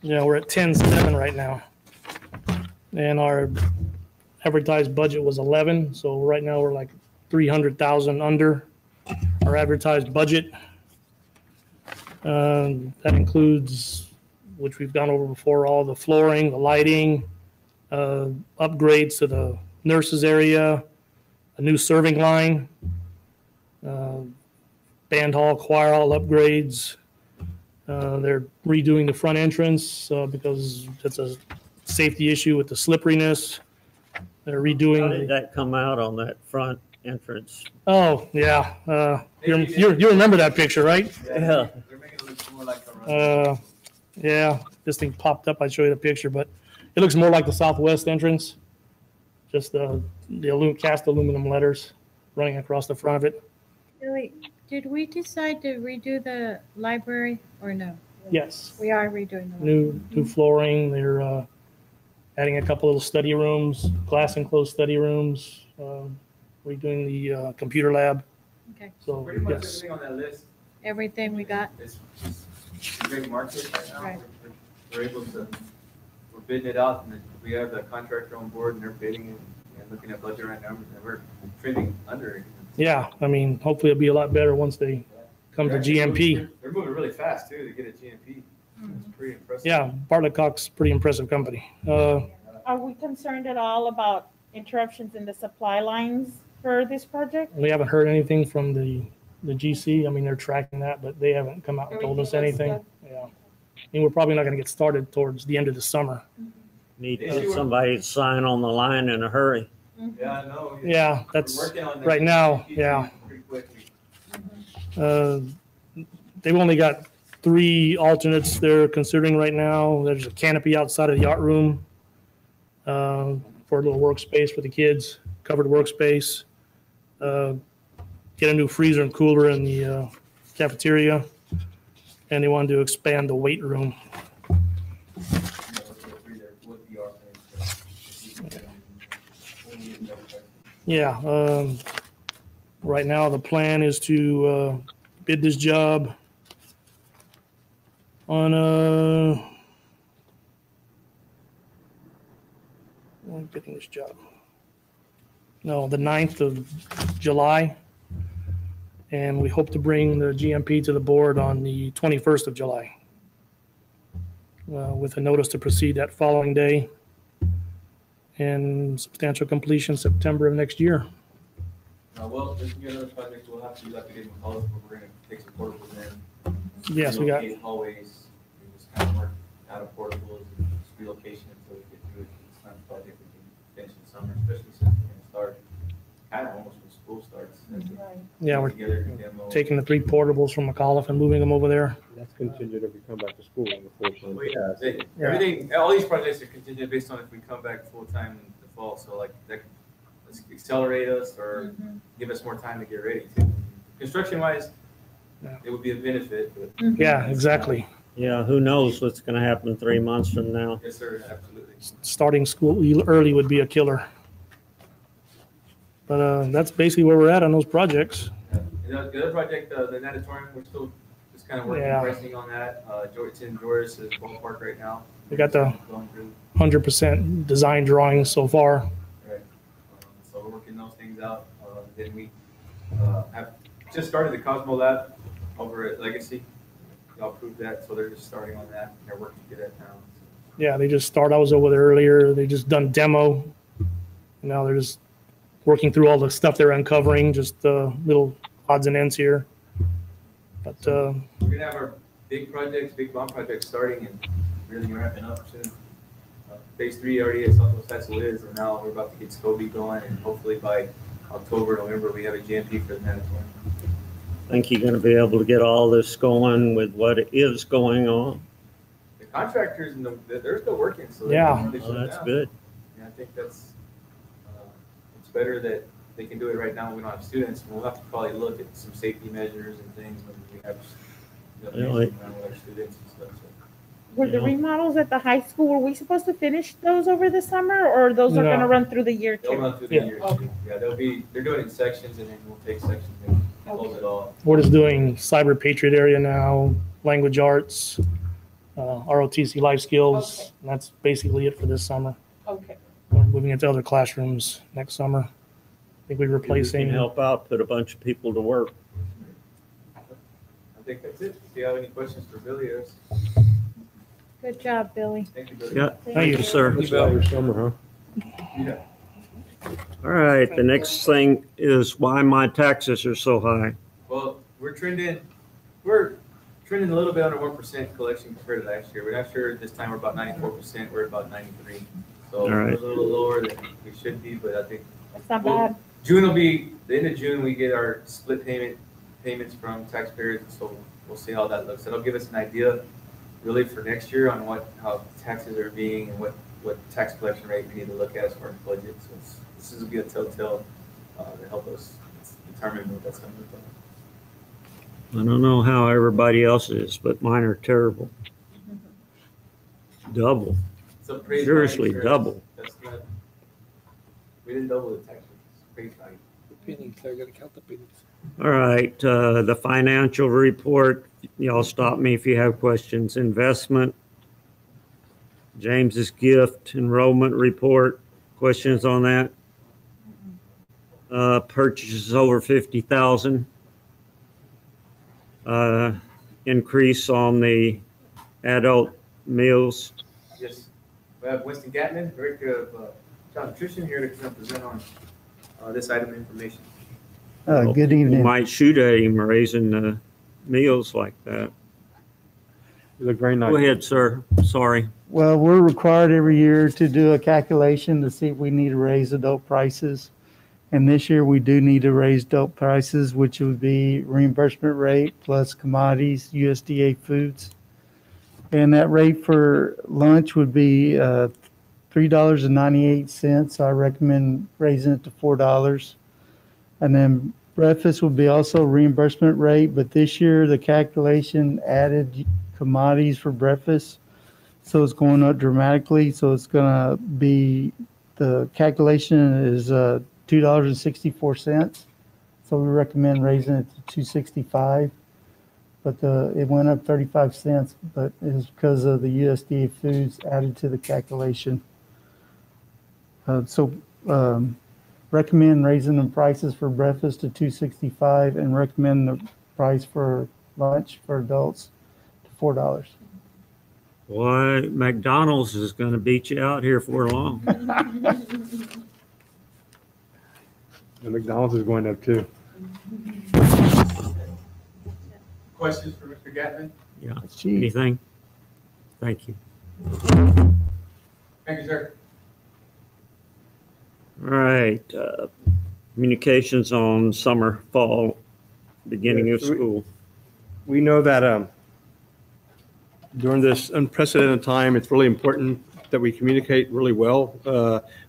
Q: Yeah, we're at 10.7 right now. And our advertised budget was 11. So right now we're like 300,000 under our advertised budget. That includes, which we've gone over before, all the flooring, the lighting, upgrades to the nurses area, a new serving line, band hall, choir hall upgrades. They're redoing the front entrance because it's a safety issue with the slipperiness. They're redoing.
A: How did that come out on that front entrance?
Q: Oh yeah, you remember that picture, right?
A: Yeah.
P: They're making it look more like a
Q: Yeah, this thing popped up. I'd show you the picture, but it looks more like the southwest entrance. Just the cast aluminum letters running across the front of it.
B: Billy, did we decide to redo the library or no?
Q: Yes.
B: We are redoing the
Q: New flooring. They're adding a couple little study rooms, glass enclosed study rooms. Redoing the computer lab.
B: Okay.
Q: So
P: pretty much
Q: yes.
P: everything on that list
B: Everything we got?
P: is a great market right now.
B: Right.
P: We're able to, we're bidding it out, and then we have the contractor on board, and they're bidding it and looking at budget right now, and we're trending under it.
Q: Yeah, I mean, hopefully it'll be a lot better once they come to GMP.
P: They're moving really fast too to get a GMP. It's pretty impressive.
Q: Yeah, Bartlett Cox, pretty impressive company.
R: Are we concerned at all about interruptions in the supply lines for this project?
Q: We haven't heard anything from the GC. I mean, they're tracking that, but they haven't come out and told us anything. Yeah. I mean, we're probably not going to get started towards the end of the summer.
A: Need to get somebody to sign on the line in a hurry.
P: Yeah, I know.
Q: Yeah, that's right now. Yeah. They've only got 3 alternates they're considering right now. There's a canopy outside of the art room for a little workspace for the kids, covered workspace. Get a new freezer and cooler in the cafeteria, and they wanted to expand the weight room. Yeah, right now the plan is to bid this job on I'm bidding this job. No, the 9th of July. And we hope to bring the GMP to the board on the 21st of July with a notice to proceed that following day and substantial completion September of next year.
P: Well, there's going to be another project we'll have to do, like we did in college, where we're going to take some portables in.
Q: Yes, we got.
P: Relocate hallways, we just kind of work out of portables and just relocation until we get through it. It's not a project we can finish in summer, especially since we're going to start kind of almost when school starts.
Q: Yeah, we're
P: Together, demo.
Q: taking the 3 portables from McAuliffe and moving them over there.
E: contingent if we come back to school in the full-time
P: Well,
E: capacity.
P: everything, all these projects are contingent based on if we come back full-time in the fall, so like, that could let's accelerate us or give us more time to get ready too. Construction-wise, it would be a benefit, but.
Q: Yeah, exactly.
A: Yeah, who knows what's gonna happen 3 months from now.
P: Yes, sir, absolutely.
Q: Starting school early would be a killer. But that's basically where we're at on those projects.
P: The other project, the natatorium, we're still just kind of working pricing on that. It's in Joris's ballpark right now.
Q: We got the
P: Going through.
Q: 100% design drawings so far.
P: Right. So we're working those things out. Then we have just started the Cosmo Lab over at Legacy. Y'all approved that, so they're just starting on that. They're working to get that down.
Q: Yeah, they just started. I was over there earlier. They just done demo. Now they're just working through all the stuff they're uncovering, just little odds and ends here. But
P: we're gonna have our big projects, big bomb projects starting and really wrapping up soon. Phase 3 already at Southwest Hassel is, and now we're about to get Scobie going, and hopefully by October, November, we have a GMP for the natatorium.
A: Think you're gonna be able to get all this going with what is going on?
P: The contractors, they're still working, so
Q: yeah,
A: that's good.
P: Yeah, I think that's it's better that they can do it right now when we don't have students. We'll have to probably look at some safety measures and things when we have around with our students and stuff. So.
R: Were the remodels at the high school, were we supposed to finish those over the summer, or those are gonna run through the year too?
P: They'll run through the year too. Yeah, they're doing it in sections, and then we'll take sections and close it all.
Q: we're just doing Cyber Patriot area now, language arts, ROTC life skills. And that's basically it for this summer.
R: Okay.
Q: We're moving into other classrooms next summer. I think we're replacing.
A: You can help out, put a bunch of people to work.
P: I think that's it. If you have any questions for Billy, yes.
B: Good job, Billy.
P: Thank you, Billy.
A: Yeah, thank you, sir.
E: Your summer, huh?
P: Yeah.
A: All right, the next thing is why my taxes are so high.
P: Well, we're trending a little bit under 1% collection compared to last year. We're not sure this time we're about 94%. We're about 93%. So we're a little lower than we should be, but I think
R: that's not bad.
P: June will be the end of June. We get our split payments from taxpayers, so we'll see how that looks. That'll give us an idea, really, for next year on how taxes are being and what tax collection rate we need to look at as far as budget. So this will be a telltale to help us determine what that's going to look like.
A: I don't know how everybody else is, but mine are terrible. Double. Seriously, double.
P: That's not, we didn't double the tax rate. It's praise value.
S: Pennies, they're going to count the pennies.
A: All right, the financial report, y'all stop me if you have questions. Investment, James's gift, enrollment report, questions on that? Purchases over 50,000. Increase on the adult meals.
P: Yes. We have Winston Gatman, Director of Child Nutrition, here to come present on this item of information.
T: Good evening.
A: You might shoot at him raising meals like that.
E: You look very nice.
A: Go ahead, sir. Sorry.
T: Well, we're required every year to do a calculation to see if we need to raise adult prices. And this year we do need to raise adult prices, which would be reimbursement rate plus commodities, USDA foods. And that rate for lunch would be $3.98. I recommend raising it to $4. And then breakfast would be also reimbursement rate, but this year the calculation added commodities for breakfast. So it's going up dramatically. So it's going to be, the calculation is $2.64. So we recommend raising it to $2.65. But it went up 35 cents, but it was because of the USDA foods added to the calculation. Recommend raising the prices for breakfast to $2.65 and recommend the price for lunch for adults to $4.
A: Boy, McDonald's is going to beat you out here for long.
E: The McDonald's is going up too.
P: Questions for Mr. Gatman?
A: Yeah. Anything? Thank you.
P: Thank you, sir.
A: All right. Communications on summer, fall, beginning of school.
E: We know that during this unprecedented time, it's really important that we communicate really well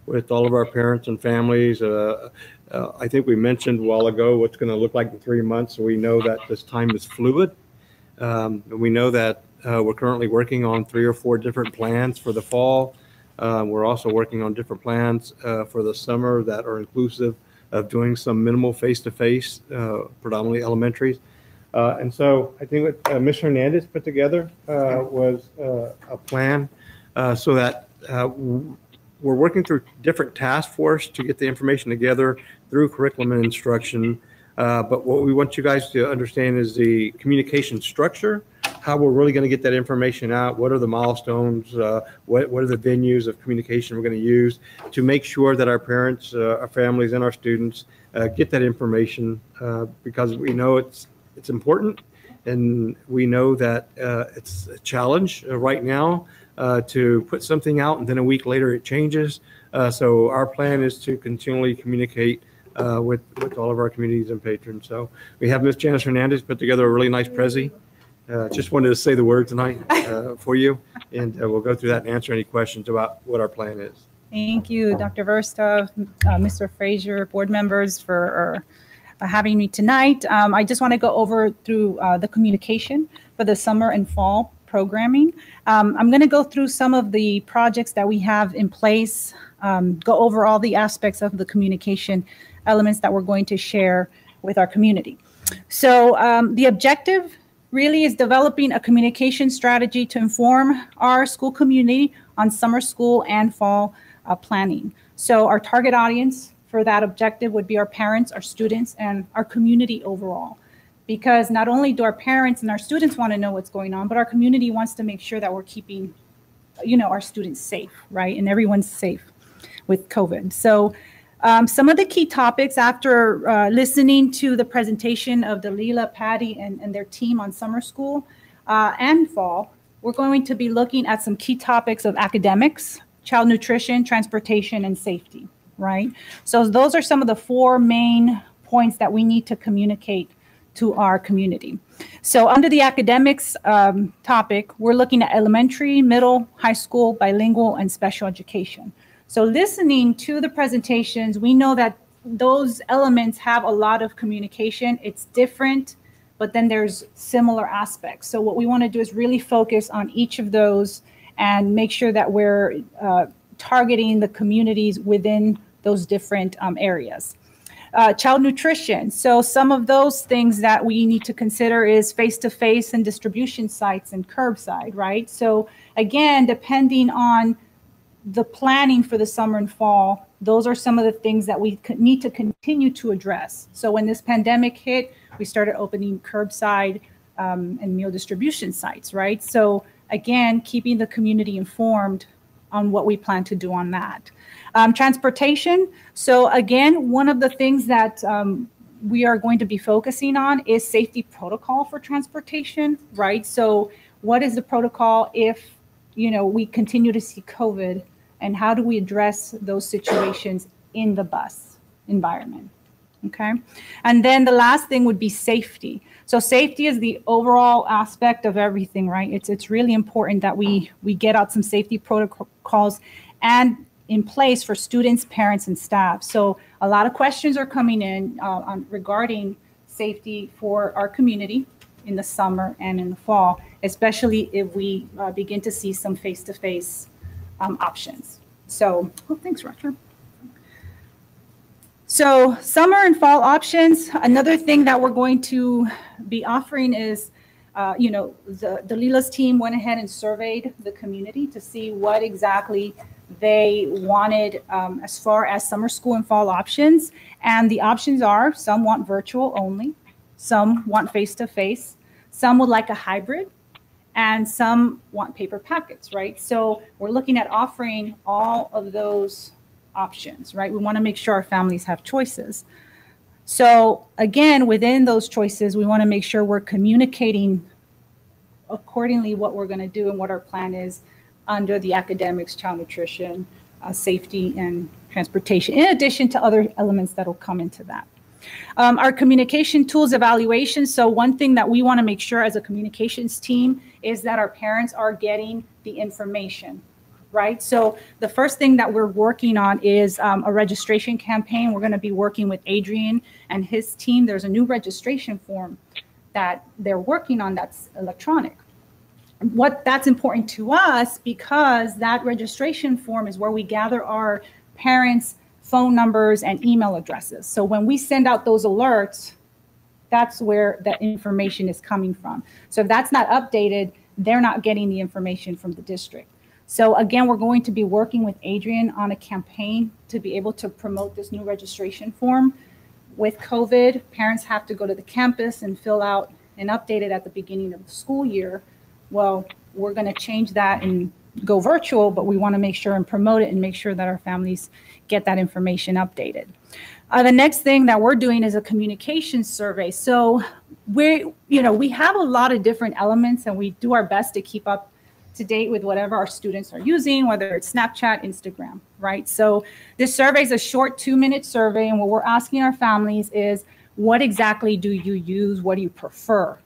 E: with all of our parents and families. I think we mentioned a while ago what's going to look like in 3 months. So we know that this time is fluid. And we know that we're currently working on 3 or 4 different plans for the fall. We're also working on different plans for the summer that are inclusive of doing some minimal face-to-face, predominantly elementaries. And so I think what Ms. Hernandez put together was a plan so that we're working through different task force to get the information together through curriculum and instruction. But what we want you guys to understand is the communication structure, how we're really going to get that information out, what are the milestones, what are the venues of communication we're going to use to make sure that our parents, our families, and our students get that information because we know it's important, and we know that it's a challenge right now to put something out and then a week later it changes. So our plan is to continually communicate with all of our communities and patrons. So we have Ms. Janice Hernandez put together a really nice prezi. Just wanted to say the word tonight for you, and we'll go through that and answer any questions about what our plan is.
U: Thank you, Dr. Versta, Mr. Frazier, board members for having me tonight. I just want to go over through the communication for the summer and fall programming. I'm going to go through some of the projects that we have in place, go over all the aspects of the communication elements that we're going to share with our community. So the objective really is developing a communication strategy to inform our school community on summer school and fall planning. So our target audience for that objective would be our parents, our students, and our community overall. Because not only do our parents and our students want to know what's going on, but our community wants to make sure that we're keeping, our students safe, right? And everyone's safe with COVID. So some of the key topics after listening to the presentation of Dalila, Patty, and their team on summer school and fall, we're going to be looking at some key topics of academics, child nutrition, transportation, and safety, right? So those are some of the 4 main points that we need to communicate to our community. So under the academics topic, we're looking at elementary, middle, high school, bilingual, and special education. So listening to the presentations, we know that those elements have a lot of communication. It's different, but then there's similar aspects. So what we want to do is really focus on each of those and make sure that we're targeting the communities within those different areas. Child nutrition. So some of those things that we need to consider is face-to-face and distribution sites and curbside, right? So again, depending on the planning for the summer and fall, those are some of the things that we need to continue to address. So when this pandemic hit, we started opening curbside and meal distribution sites, right? So again, keeping the community informed on what we plan to do on that. Transportation. So again, one of the things that we are going to be focusing on is safety protocol for transportation, right? So what is the protocol if, we continue to see COVID, and how do we address those situations in the bus environment? Okay. And then the last thing would be safety. So safety is the overall aspect of everything, right? It's really important that we get out some safety protocols and in place for students, parents, and staff. So a lot of questions are coming in regarding safety for our community in the summer and in the fall, especially if we begin to see some face-to-face options. So, thanks, Roger. So summer and fall options. Another thing that we're going to be offering is, the Lila's team went ahead and surveyed the community to see what exactly they wanted as far as summer school and fall options. And the options are, some want virtual only, some want face-to-face, some would like a hybrid, and some want paper packets, right? So we're looking at offering all of those options, right? We want to make sure our families have choices. So again, within those choices, we want to make sure we're communicating accordingly what we're going to do and what our plan is under the academics, child nutrition, safety, and transportation, in addition to other elements that will come into that. Our communication tools evaluation. So one thing that we want to make sure as a communications team is that our parents are getting the information, right? So the first thing that we're working on is a registration campaign. We're going to be working with Adrian and his team. There's a new registration form that they're working on that's electronic. That's important to us because that registration form is where we gather our parents' phone numbers and email addresses. So when we send out those alerts, that's where that information is coming from. So if that's not updated, they're not getting the information from the district. So again, we're going to be working with Adrian on a campaign to be able to promote this new registration form. With COVID, parents have to go to the campus and fill out and update it at the beginning of the school year. Well, we're going to change that and go virtual, but we want to make sure and promote it and make sure that our families get that information updated. The next thing that we're doing is a communication survey. So we have a lot of different elements and we do our best to keep up to date with whatever our students are using, whether it's Snapchat, Instagram, right? So this survey is a short 2-minute survey. And what we're asking our families is, what exactly do you use? What do you prefer?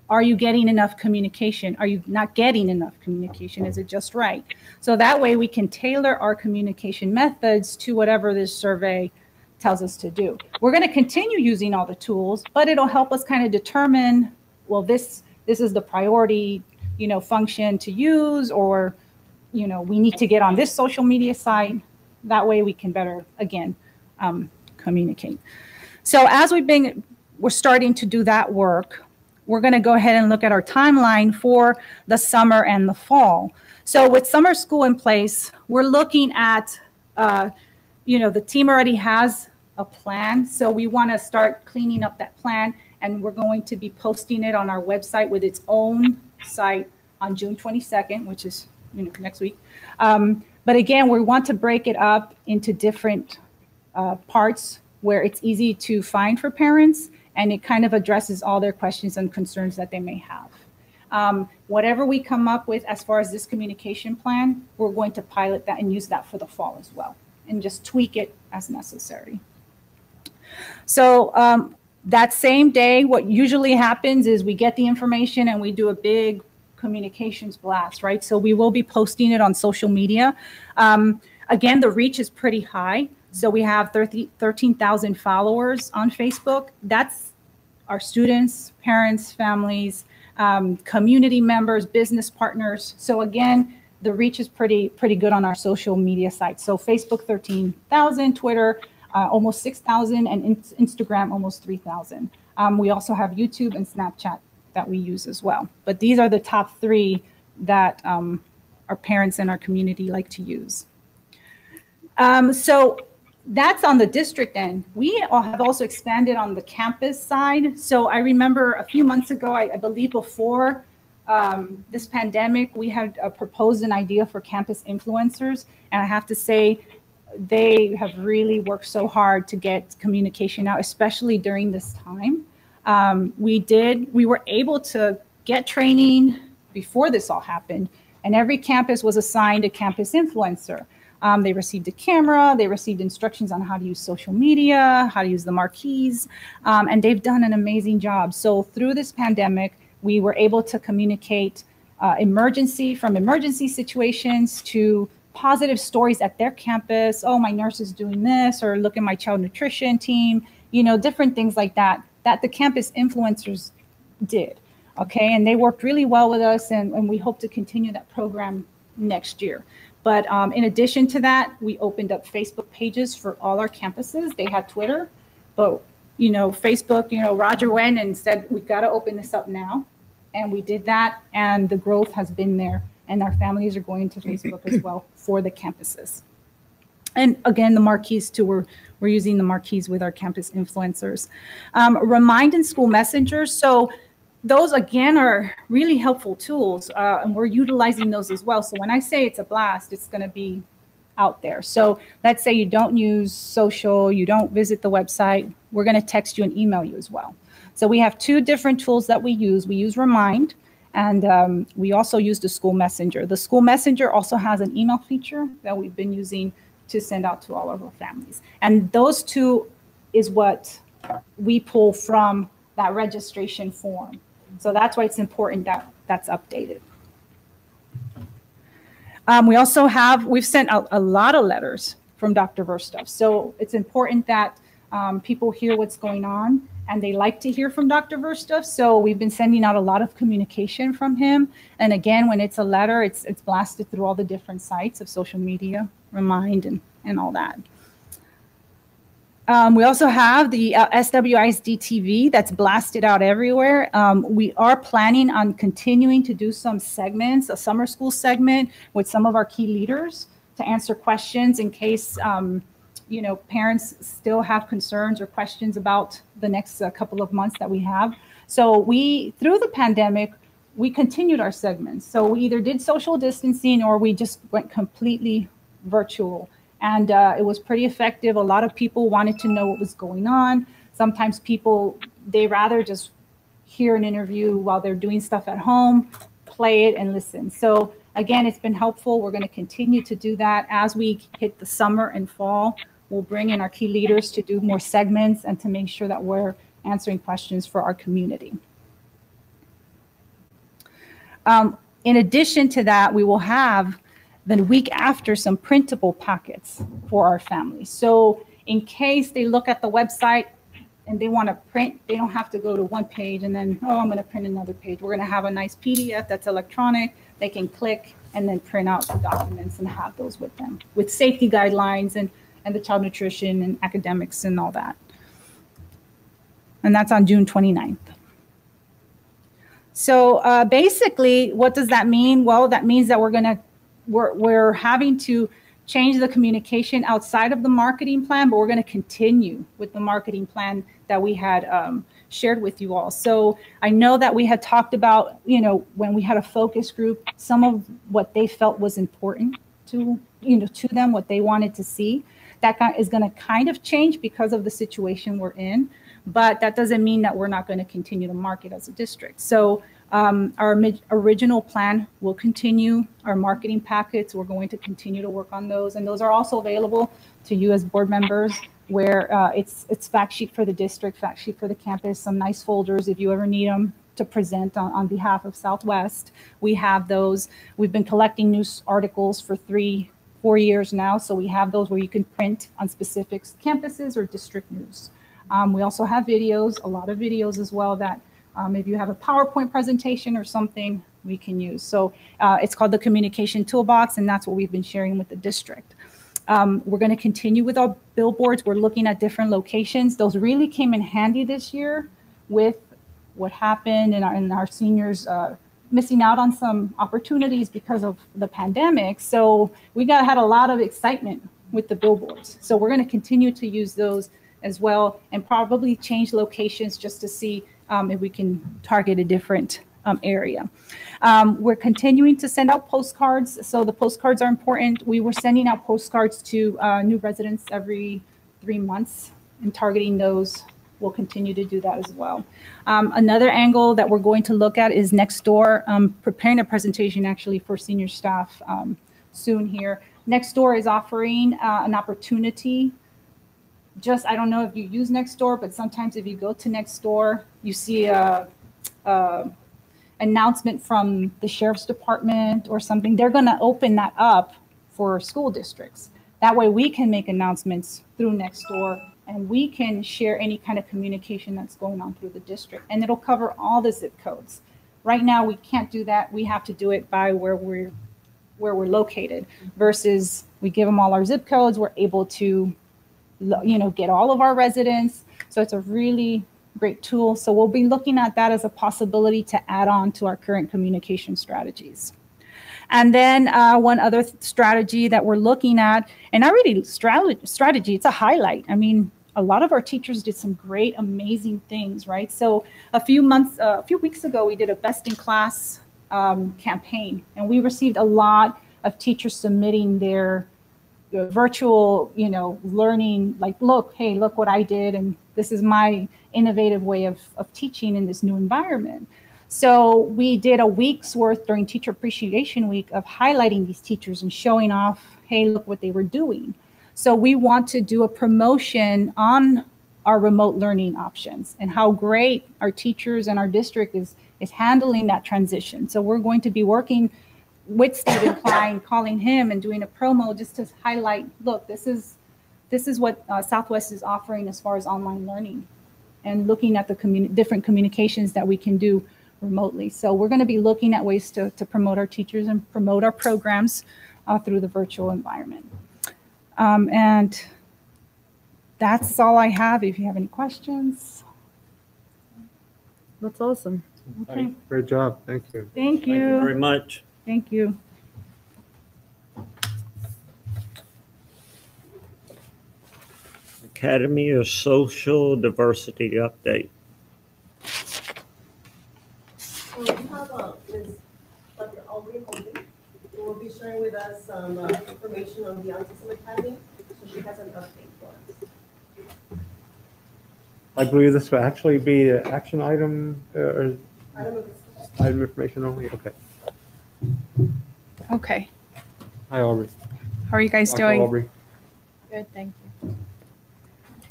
U: Are you getting enough communication? Are you not getting enough communication? Is it just right? So that way we can tailor our communication methods to whatever this survey tells us to do. We're going to continue using all the tools, but it'll help us kind of determine, well, this is the priority, function to use, or, we need to get on this social media site. That way we can better, again, communicate. So as we're starting to do that work, we're going to go ahead and look at our timeline for the summer and the fall. So with summer school in place, we're looking at, the team already has a plan. So we want to start cleaning up that plan, and we're going to be posting it on our website with its own site on June 22nd, which is next week. But again, we want to break it up into different parts where it's easy to find for parents, and it kind of addresses all their questions and concerns that they may have. Whatever we come up with as far as this communication plan, we're going to pilot that and use that for the fall as well, and just tweak it as necessary. So that same day, what usually happens is we get the information and we do a big communications blast, right? So we will be posting it on social media. Again, the reach is pretty high. So we have 13,000 followers on Facebook. That's our students, parents, families, community members, business partners. So again, the reach is pretty good on our social media sites. So Facebook, 13,000, Twitter, almost 6,000, and Instagram, almost 3,000. We also have YouTube and Snapchat that we use as well. But these are the top 3 that our parents in our community like to use. So that's on the district end. We have also expanded on the campus side. So I remember a few months ago, I believe before this pandemic, we had proposed an idea for campus influencers. And I have to say, they have really worked so hard to get communication out, especially during this time. We were able to get training before this all happened, and every campus was assigned a campus influencer. They received a camera, they received instructions on how to use social media, how to use the marquees, and they've done an amazing job. So through this pandemic, we were able to communicate emergency situations to positive stories at their campus. Oh, my nurse is doing this, or look at my child nutrition team, different things like that the campus influencers did. Okay, and they worked really well with us, and we hope to continue that program next year. But in addition to that, we opened up Facebook pages for all our campuses. They had Twitter, but Facebook, Roger went and said, we got to open this up now. And we did that, and the growth has been there. And our families are going to Facebook as well for the campuses. And again, the marquees too, we're using the marquees with our campus influencers. Remind and School Messenger. So those, again, are really helpful tools, and we're utilizing those as well. So when I say it's a blast, it's going to be out there. So let's say you don't use social, you don't visit the website, we're going to text you and email you as well. So we have 2 different tools that we use. We use Remind, and we also use the School Messenger. The School Messenger also has an email feature that we've been using to send out to all of our families. And those 2 is what we pull from that registration form. So that's why it's important that that's updated. We've sent a lot of letters from Dr. Verstuff. So it's important that people hear what's going on, and they like to hear from Dr. Verstuff. So we've been sending out a lot of communication from him. And again, when it's a letter, it's blasted through all the different sites of social media, Remind, and all that. We also have the SWISD TV that's blasted out everywhere. We are planning on continuing to do some segments, a summer school segment with some of our key leaders to answer questions in case parents still have concerns or questions about the next couple of months that we have. So through the pandemic, we continued our segments. So we either did social distancing or we just went completely virtual. And it was pretty effective. A lot of people wanted to know what was going on. Sometimes they rather just hear an interview while they're doing stuff at home, play it and listen. So again, it's been helpful. We're going to continue to do that as we hit the summer and fall. We'll bring in our key leaders to do more segments and to make sure that we're answering questions for our community. In addition to that, we will have the week after some printable packets for our families. So in case they look at the website and they want to print, they don't have to go to one page and then, I'm going to print another page. We're going to have a nice PDF that's electronic. They can click and then print out the documents and have those with them with safety guidelines and the child nutrition and academics and all that. And that's on June 29th. So basically, what does that mean? Well, that means that we're having to change the communication outside of the marketing plan, but we're going to continue with the marketing plan that we had shared with you all. So I know that we had talked about, when we had a focus group, some of what they felt was important to them, what they wanted to see. That is going to kind of change because of the situation we're in, but that doesn't mean that we're not going to continue to market as a district. So our original plan will continue. Our marketing packets, we're going to continue to work on those. And those are also available to you as board members, where it's fact sheet for the district, fact sheet for the campus, some nice folders if you ever need them to present on behalf of Southwest. We have those. We've been collecting news articles for 3-4 years now. So we have those where you can print on specific campuses or district news. We also have videos, a lot of videos as well that if you have a PowerPoint presentation or something, we can use. So it's called the Communication Toolbox, and that's what we've been sharing with the district. We're going to continue with our billboards. We're looking at different locations. Those really came in handy this year with what happened and our seniors missing out on some opportunities because of the pandemic. So we had a lot of excitement with the billboards. So we're going to continue to use those as well and probably change locations just to see if we can target a different area. We're continuing to send out postcards. So the postcards are important. We were sending out postcards to new residents every 3 months and targeting those. We'll continue to do that as well. Another angle that we're going to look at is Nextdoor. Preparing a presentation actually for senior staff soon here. Nextdoor is offering an opportunity. I don't know if you use Nextdoor, but sometimes if you go to Nextdoor, you see a announcement from the sheriff's department or something. They're going to open that up for school districts. That way we can make announcements through Nextdoor and we can share any kind of communication that's going on through the district, and it'll cover all the zip codes. Right now, we can't do that. We have to do it by where we're located versus we give them all our zip codes. We're able to get all of our residents. So it's a really great tool. So we'll be looking at that as a possibility to add on to our current communication strategies. And then one other strategy that we're looking at, and already strategy, it's a highlight. I mean, a lot of our teachers did some great, amazing things, right? So a few weeks ago, we did a best in class campaign, and we received a lot of teachers submitting their virtual, learning, like, look what I did, and this is my innovative way of teaching in this new environment. So we did a week's worth during Teacher Appreciation Week of highlighting these teachers and showing off, hey, look what they were doing. So we want to do a promotion on our remote learning options and how great our teachers and our district is handling that transition. So we're going to be working with Stephen Klein, calling him and doing a promo just to highlight, look, this is what Southwest is offering as far as online learning, and looking at the different communications that we can do remotely. So we're going to be looking at ways to promote our teachers and promote our programs through the virtual environment. And that's all I have. If you have any questions.
D: That's awesome.
U: Okay.
E: Great job. Thank you.
U: Thank you.
A: Thank you very much.
U: Thank you.
A: Academy of Social Diversity update.
V: So we have Ms. Dr. Aubrey Holden, who will be sharing with us some information on the Autism Academy. So she has an update for us.
J: I believe this will actually be an action item or item information only. Okay.
W: Okay.
J: Hi, Aubrey.
W: How are you guys
J: Dr.
W: doing?
J: Aubrey.
W: Good, thank you.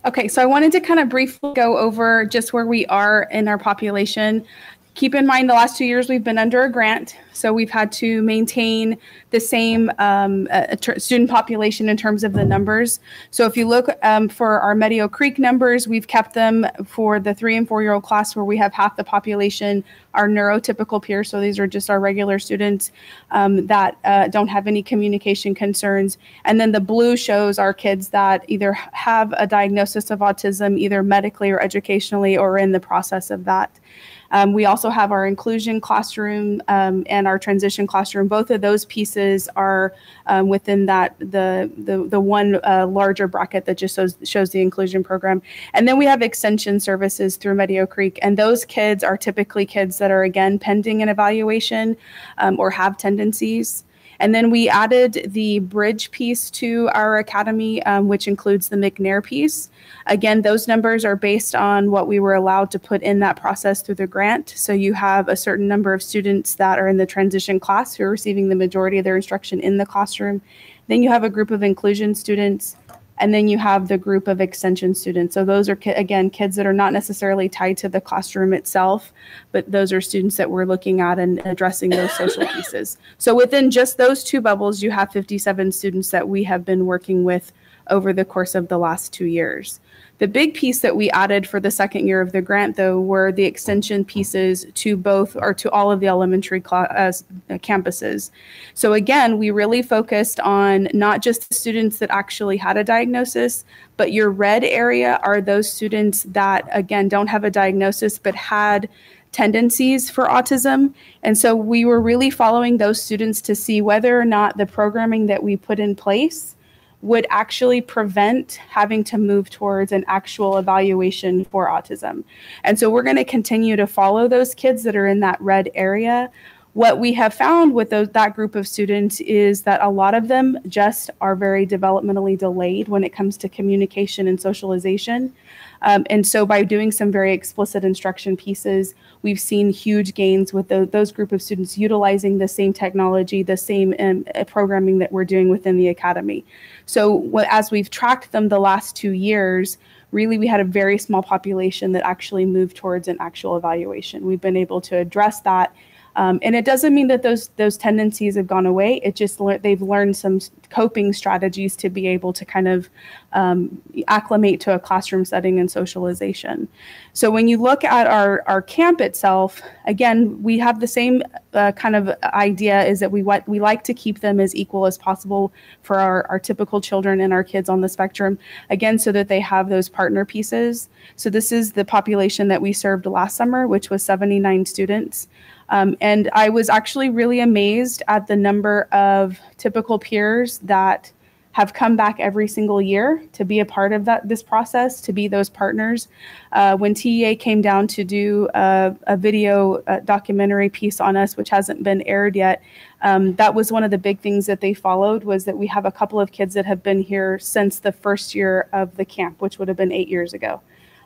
W: Okay, so I wanted to kind of briefly go over just where we are in our population. Keep in mind the last 2 years we've been under a grant, so we've had to maintain the same student population in terms of the numbers. So if you look for our Meadow Creek numbers, we've kept them for the 3 and 4 year old class where we have half the population, our neurotypical peers. So these are just our regular students that don't have any communication concerns. And then the blue shows our kids that either have a diagnosis of autism, either medically or educationally, or in the process of that. We also have our inclusion classroom and our transition classroom. Both of those pieces are within that the one larger bracket that just shows the inclusion program. And then we have extension services through Meadow Creek, and those kids are typically kids that are again pending an evaluation or have tendencies. And then we added the bridge piece to our academy, which includes the McNair piece. Again, those numbers are based on what we were allowed to put in that process through the grant. So you have a certain number of students that are in the transition class who are receiving the majority of their instruction in the classroom. Then you have a group of inclusion students, and then you have the group of extension students. So those are, again, kids that are not necessarily tied to the classroom itself, but those are students that we're looking at and addressing those social pieces. So within just those two bubbles, you have 57 students that we have been working with over the course of the last 2 years. The big piece that we added for the second year of the grant, though, were the extension pieces to both or to all of the elementary campuses. So again, we really focused on not just the students that actually had a diagnosis, but your red area are those students that, again, don't have a diagnosis but had tendencies for autism. And so we were really following those students to see whether or not the programming that we put in place would actually prevent having to move towards an actual evaluation for autism. And so we're going to continue to follow those kids that are in that red area. What we have found with that group of students is that a lot of them just are very developmentally delayed when it comes to communication and socialization. And so by doing some very explicit instruction pieces, we've seen huge gains with those group of students utilizing the same technology, the same programming that we're doing within the academy. So as we've tracked them the last 2 years, really we had a very small population that actually moved towards an actual evaluation. We've been able to address that. And it doesn't mean that those tendencies have gone away. It just they've learned some coping strategies to be able to kind of acclimate to a classroom setting and socialization. So when you look at our camp itself, again, we have the same kind of idea, is that we like to keep them as equal as possible for our typical children and our kids on the spectrum, again, so that they have those partner pieces. So this is the population that we served last summer, which was 79 students. And I was actually really amazed at the number of typical peers that have come back every single year to be a part of this process, to be those partners. When TEA came down to do a video documentary piece on us, which hasn't been aired yet, that was one of the big things that they followed, was that we have a couple of kids that have been here since the first year of the camp, which would have been 8 years ago.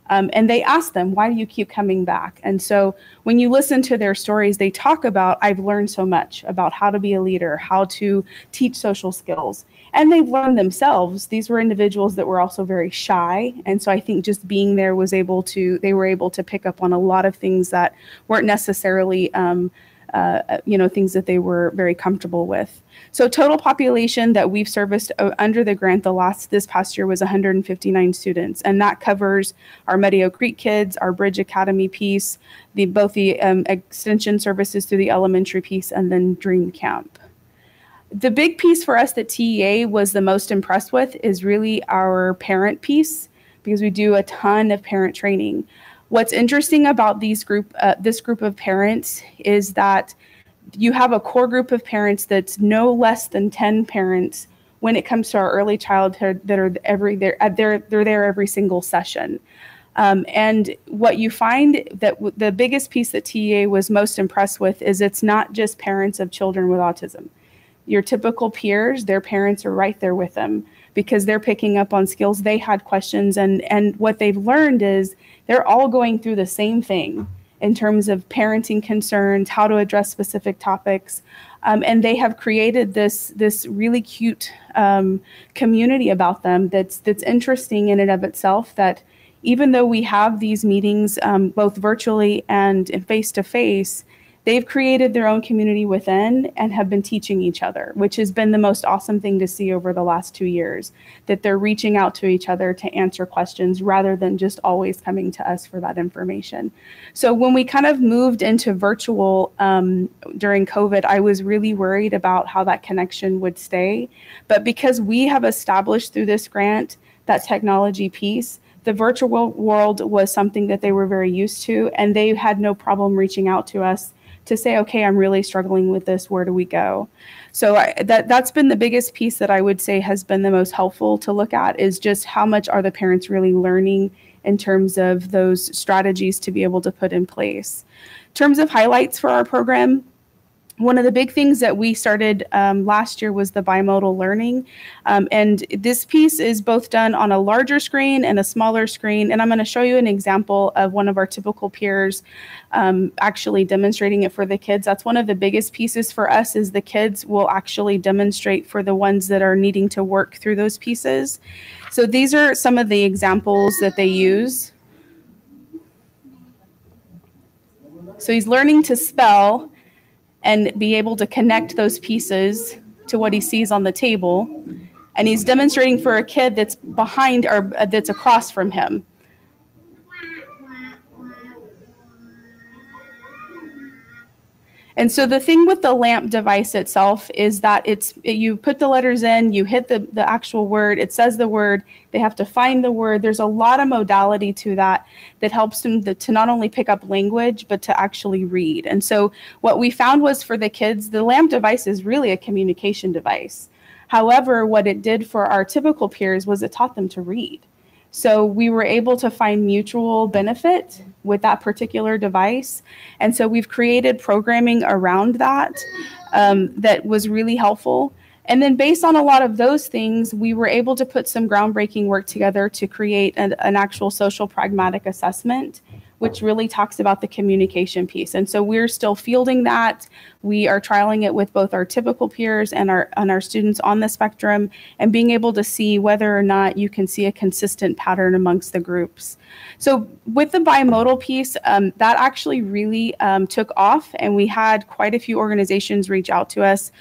W: And they ask them, why do you keep coming back? And so when you listen to their stories, they talk about, I've learned so much about how to be a leader, how to teach social skills. And they've learned themselves. These were individuals that were also very shy. And so I think just being there they were able to pick up on a lot of things that weren't necessarily things that they were very comfortable with. So total population that we've serviced under the grant this past year was 159 students, and that covers our Medio Creek kids, our Bridge Academy piece, both the extension services through the elementary piece, and then Dream Camp. The big piece for us that TEA was the most impressed with is really our parent piece, because we do a ton of parent training. What's interesting about this group of parents is that you have a core group of parents that's no less than 10 parents when it comes to our early childhood that are they're there every single session. And what you find that the biggest piece that TEA was most impressed with is it's not just parents of children with autism. Your typical peers, their parents are right there with them because they're picking up on skills. They had questions, and what they've learned is they're all going through the same thing in terms of parenting concerns, how to address specific topics. And they have created this really cute community about them that's interesting in and of itself, that even though we have these meetings both virtually and face-to-face, they've created their own community within and have been teaching each other, which has been the most awesome thing to see over the last 2 years, that they're reaching out to each other to answer questions rather than just always coming to us for that information. So when we kind of moved into virtual during COVID, I was really worried about how that connection would stay. But because we have established through this grant that technology piece, the virtual world was something that they were very used to, and they had no problem reaching out to us to say, okay, I'm really struggling with this, where do we go? So that's been the biggest piece that I would say has been the most helpful to look at, is just how much are the parents really learning in terms of those strategies to be able to put in place. In terms of highlights for our program, one of the big things that we started last year was the bimodal learning. And this piece is both done on a larger screen and a smaller screen. And I'm going to show you an example of one of our typical peers actually demonstrating it for the kids. That's one of the biggest pieces for us, is the kids will actually demonstrate for the ones that are needing to work through those pieces. So these are some of the examples that they use. So he's learning to spell and be able to connect those pieces to what he sees on the table. And he's demonstrating for a kid that's behind or that's across from him. And so the thing with the lamp device itself is that you put the letters in, you hit the actual word, it says the word, they have to find the word. There's a lot of modality to that helps them to not only pick up language, but to actually read. And so what we found was, for the kids, the lamp device is really a communication device. However, what it did for our typical peers was it taught them to read. So we were able to find mutual benefit with that particular device. And so we've created programming around that that was really helpful. And then based on a lot of those things, we were able to put some groundbreaking work together to create an actual social pragmatic assessment, which really talks about the communication piece. And so we're still fielding that. We are trialing it with both our typical peers and our students on the spectrum, and being able to see whether or not you can see a consistent pattern amongst the groups. So with the bimodal piece, that actually really took off, and we had quite a few organizations reach out to us.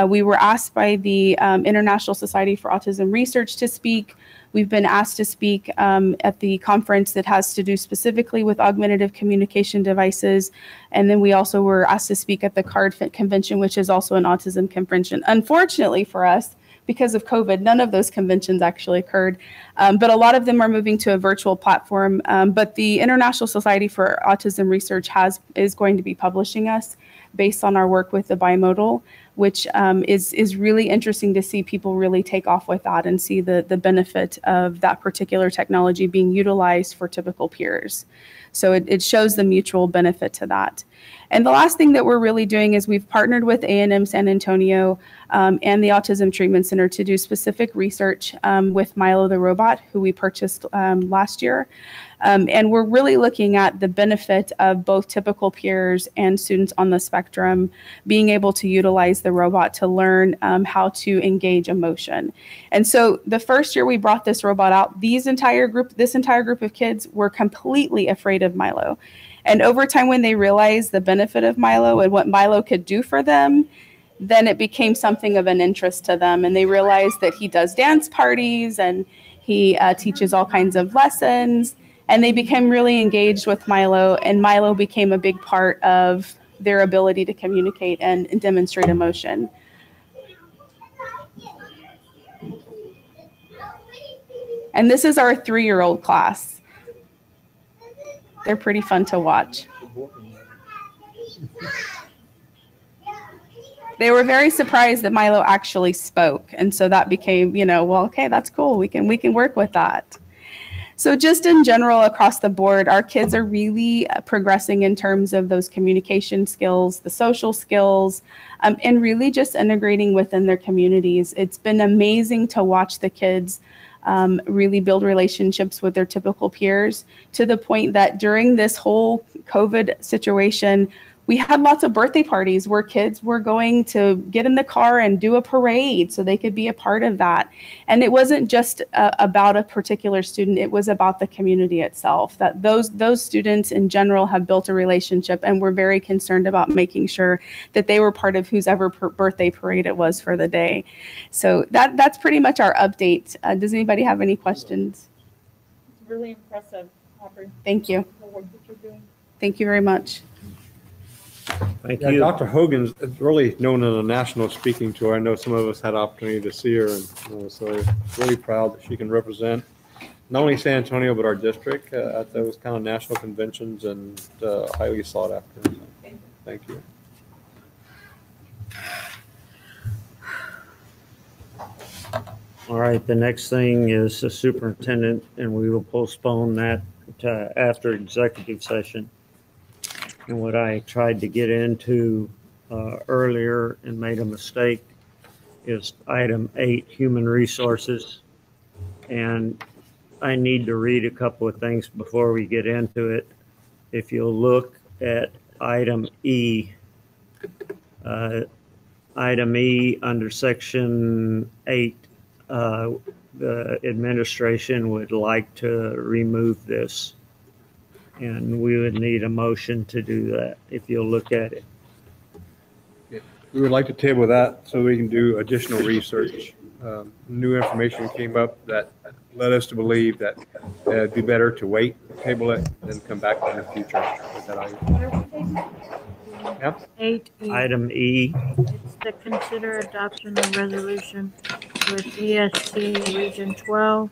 W: We were asked by the International Society for Autism Research to speak. We've been asked to speak at the conference that has to do specifically with augmentative communication devices. And then we also were asked to speak at the CARD convention, which is also an autism convention. Unfortunately for us, because of COVID, none of those conventions actually occurred. But a lot of them are moving to a virtual platform. But the International Society for Autism Research is going to be publishing us based on our work with the bimodal, which is really interesting to see people really take off with that and see the benefit of that particular technology being utilized for typical peers. So it shows the mutual benefit to that. And the last thing that we're really doing is we've partnered with A&M San Antonio and the Autism Treatment Center to do specific research with Milo the robot, who we purchased last year. And we're really looking at the benefit of both typical peers and students on the spectrum being able to utilize the robot to learn how to engage emotion. And so the first year we brought this robot out, this entire group of kids were completely afraid of Milo. And over time, when they realized the benefit of Milo and what Milo could do for them, then it became something of an interest to them. And they realized that he does dance parties and he teaches all kinds of lessons. And they became really engaged with Milo, and Milo became a big part of their ability to communicate and demonstrate emotion. And this is our 3-year-old class. They're pretty fun to watch. They were very surprised that Milo actually spoke. And so that became, well, okay, that's cool. We can work with that. So just in general, across the board, our kids are really progressing in terms of those communication skills, the social skills, and really just integrating within their communities. It's been amazing to watch the kids really build relationships with their typical peers, to the point that during this whole COVID situation, we had lots of birthday parties where kids were going to get in the car and do a parade so they could be a part of that. And it wasn't just about a particular student, it was about the community itself, that those students in general have built a relationship, and we're very concerned about making sure that they were part of whose ever birthday parade it was for the day. So that's pretty much our update. Does anybody have any questions?
R: It's really impressive, Aubrey.
W: Thank you.
R: The work that you're doing.
W: Thank you very much.
E: Thank you. Dr. Hogan's really known on a national speaking tour. I know some of us had opportunity to see her, and so really proud that she can represent not only San Antonio but our district at those kind of national conventions, and highly sought after. So, thank you.
A: All right, the next thing is the superintendent, and we will postpone that to after executive session. And what I tried to get into earlier and made a mistake is item 8, human resources. And I need to read a couple of things before we get into it. If you'll look at item E, under section 8, the administration would like to remove this. And we would need a motion to do that, if you'll look at it.
E: We would like to table that so we can do additional research. New information came up that led us to believe that it'd be better to wait, table it, and come back in the future with that item. Yep.
B: 8E.
A: Item E.
B: It's the consider adoption of resolution with ESC Region 12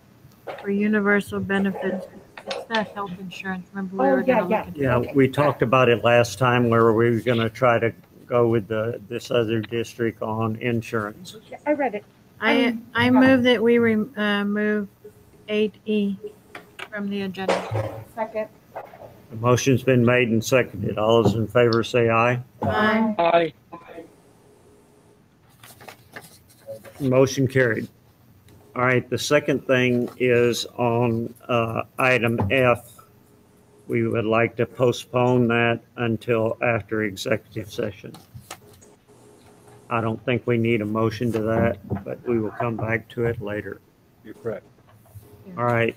B: for universal benefits. It's that health insurance. Remember we were going to look at
A: Yeah, we talked about it last time where we were going to try to go with this other district on insurance.
B: I read it. I move that we remove 8E from the agenda.
R: Second.
A: The motion's been made and seconded. All those in favor say aye.
B: Aye.
S: Aye.
A: Motion carried. All right, the second thing is on item F. We would like to postpone that until after executive session. I don't think we need a motion to that, but we will come back to it later.
E: You're correct.
A: All right,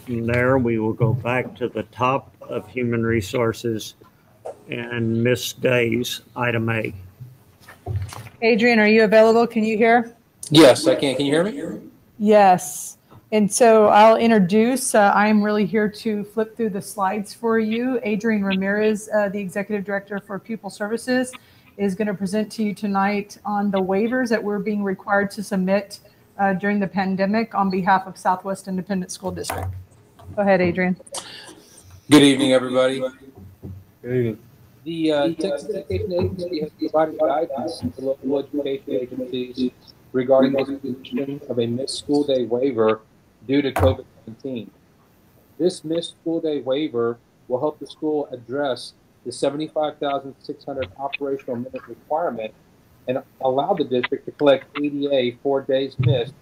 A: from there we will go back to the top of human resources and Miss Day's item A.
C: Adrian, are you available? Can you hear?
D: Yes, I can. Can you hear me?
C: Yes. And so I'll introduce, I'm really here to flip through the slides for you. Adrian Ramirez, the Executive Director for Pupil Services, is going to present to you tonight on the waivers that we're being required to submit during the pandemic on behalf of Southwest Independent School District. Go ahead, Adrian.
D: Good evening, everybody.
E: Good evening.
D: The Texas Education Agency has provided guidance to local education agencies regarding the submission of a missed school day waiver due to COVID-19. This missed school day waiver will help the school address the 75,600 operational minute requirement and allow the district to collect ADA for days missed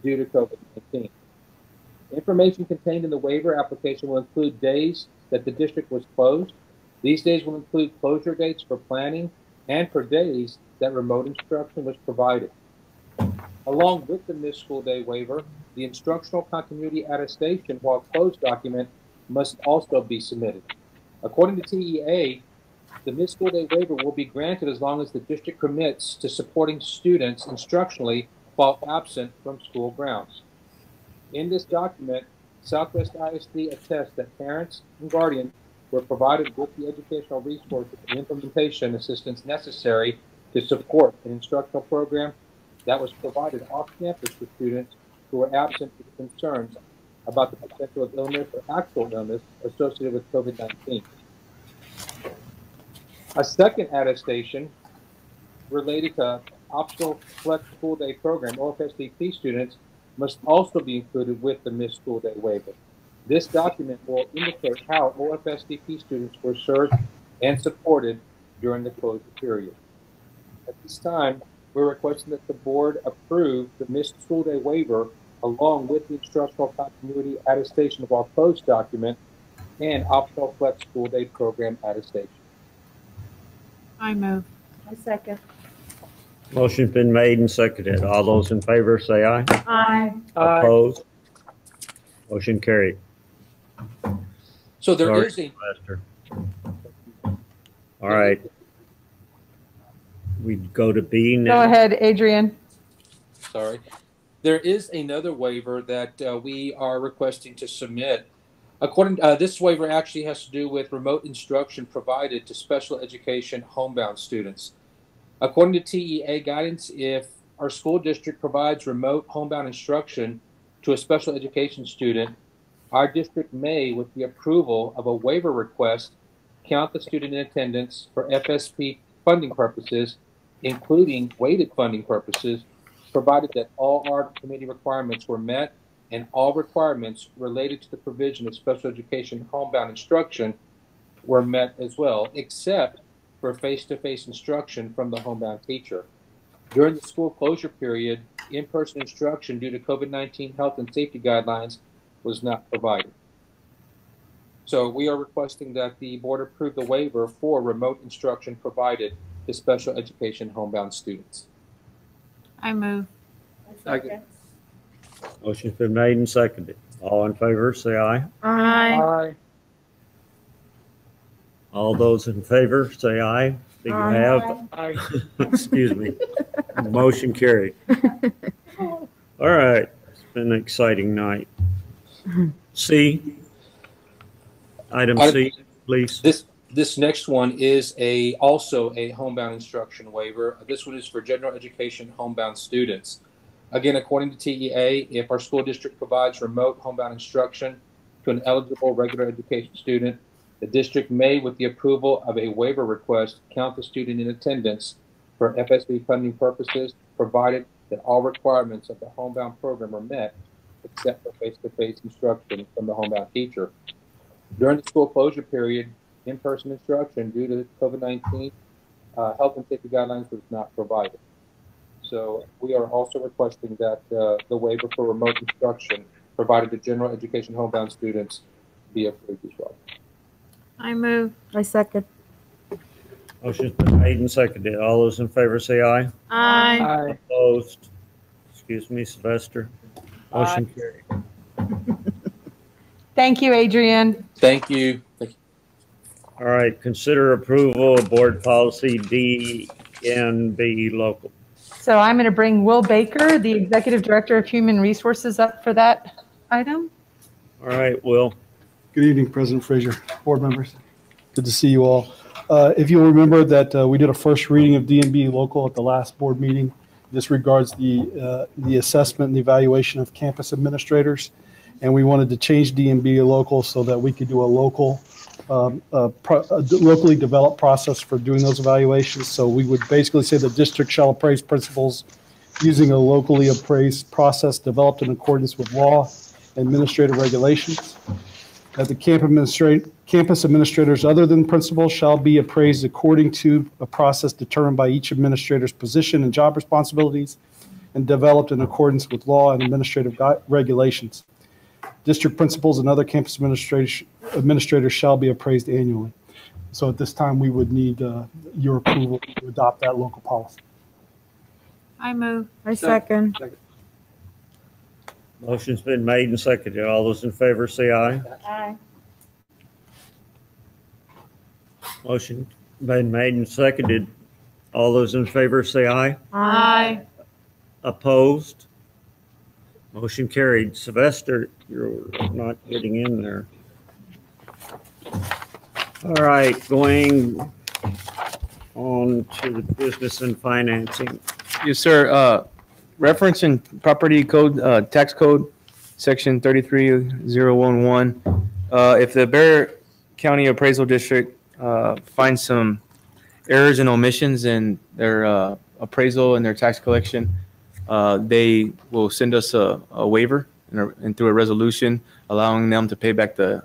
D: due to COVID-19. Information contained in the waiver application will include days that the district was closed. These days will include closure dates for planning and for days that remote instruction was provided. Along with the missed school day waiver, the instructional continuity attestation while closed document must also be submitted. According to TEA, the missed school day waiver will be granted as long as the district commits to supporting students instructionally while absent from school grounds. In this document, Southwest ISD attests that parents and guardians were provided with the educational resources and implementation assistance necessary to support an instructional program that was provided off campus for students who were absent due to concerns about the potential of illness or actual illness associated with COVID-19. A second attestation related to optional flex school day program, OFSDP students, must also be included with the missed school day waiver. This document will indicate how OFSDP students were served and supported during the closure period. At this time, we're requesting that the board approve the missed school day waiver along with the instructional continuity attestation of our closed document and optional flex school day program attestation.
B: I move.
R: I second.
A: Motion's been made and seconded. All those in favor say aye.
R: Aye.
A: Opposed? Motion carried.
D: So there
A: Sorry,
D: is a
A: Lester. All right. We go to B now.
C: Go ahead, Adrian.
D: Sorry. There is another waiver that we are requesting to submit. According, this waiver actually has to do with remote instruction provided to special education homebound students. According to TEA guidance, if our school district provides remote homebound instruction to a special education student, our district may, with the approval of a waiver request, count the student in attendance for FSP funding purposes, including weighted funding purposes, provided that all ARD committee requirements were met and all requirements related to the provision of special education homebound instruction were met as well, except for face-to-face instruction from the homebound teacher. During the school closure period, in-person instruction due to COVID-19 health and safety guidelines was not provided. So we are requesting that the board approve the waiver for remote instruction provided to special education homebound students.
B: I move.
R: I second.
A: Motion's been made and seconded. All in favor say aye.
B: Aye.
A: All those in favor say aye. Do you have?
R: Aye.
A: Excuse me. Motion carried. All right. It's been an exciting night. C. Item C, please.
D: This next one is also a homebound instruction waiver. This one is for general education homebound students. Again, according to TEA, if our school district provides remote homebound instruction to an eligible regular education student, the district may, with the approval of a waiver request, count the student in attendance for FSB funding purposes, provided that all requirements of the homebound program are met, except for face-to-face instruction from the homebound teacher. During the school closure period, in-person instruction due to COVID-19 health and safety guidelines was not provided. So we are also requesting that the waiver for remote instruction provided to general education homebound students be approved as well.
B: I move.
R: I second.
A: Motion's been made and seconded. All those in favor say aye.
B: Aye.
A: Opposed? Excuse me, Sylvester. Motion carried.
C: Thank you, Adrian.
D: Thank you.
A: All right, consider approval of board policy DNB local.
C: So I'm going to bring Will Baker, the Executive Director of Human Resources, up for that item.
A: All right, Will.
I: Good evening, President Frazier, board members. Good to see you all. If you'll remember that we did a first reading of DNB local at the last board meeting. This regards the assessment and the evaluation of campus administrators. And we wanted to change DNB local so that we could do a local, locally developed process for doing those evaluations. So we would basically say the district shall appraise principals using a locally appraised process developed in accordance with law and administrative regulations. That the campus administrators other than principals shall be appraised according to a process determined by each administrator's position and job responsibilities and developed in accordance with law and administrative regulations. District principals and other campus administrators shall be appraised annually. So at this time, we would need your approval to adopt that local policy.
B: I move.
R: I second.
A: Motion's been made and seconded. All those in favor say aye.
R: Aye.
A: Motion been made and seconded. All those in favor say aye.
B: Aye.
A: Opposed? Motion carried. Sylvester, you're not getting in there. All right, going on to the business and financing.
P: Yes, sir. Referencing property code, tax code, section 33011. If the Bexar County Appraisal District finds some errors and omissions in their appraisal and their tax collection, they will send us a waiver and through a resolution allowing them to pay back the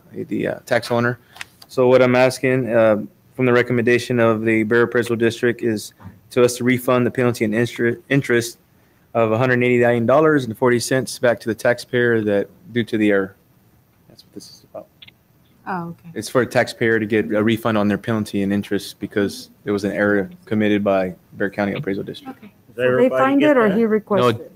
P: tax owner. So what I'm asking from the recommendation of the Bexar Appraisal District is to us to refund the penalty and interest of $189.40 back to the taxpayer that due to the error. That's what this is about.
B: Oh, okay.
P: It's for a taxpayer to get a refund on their penalty and interest because there was an error committed by Bexar County Appraisal District.
B: Okay.
R: So they find it or he requested it?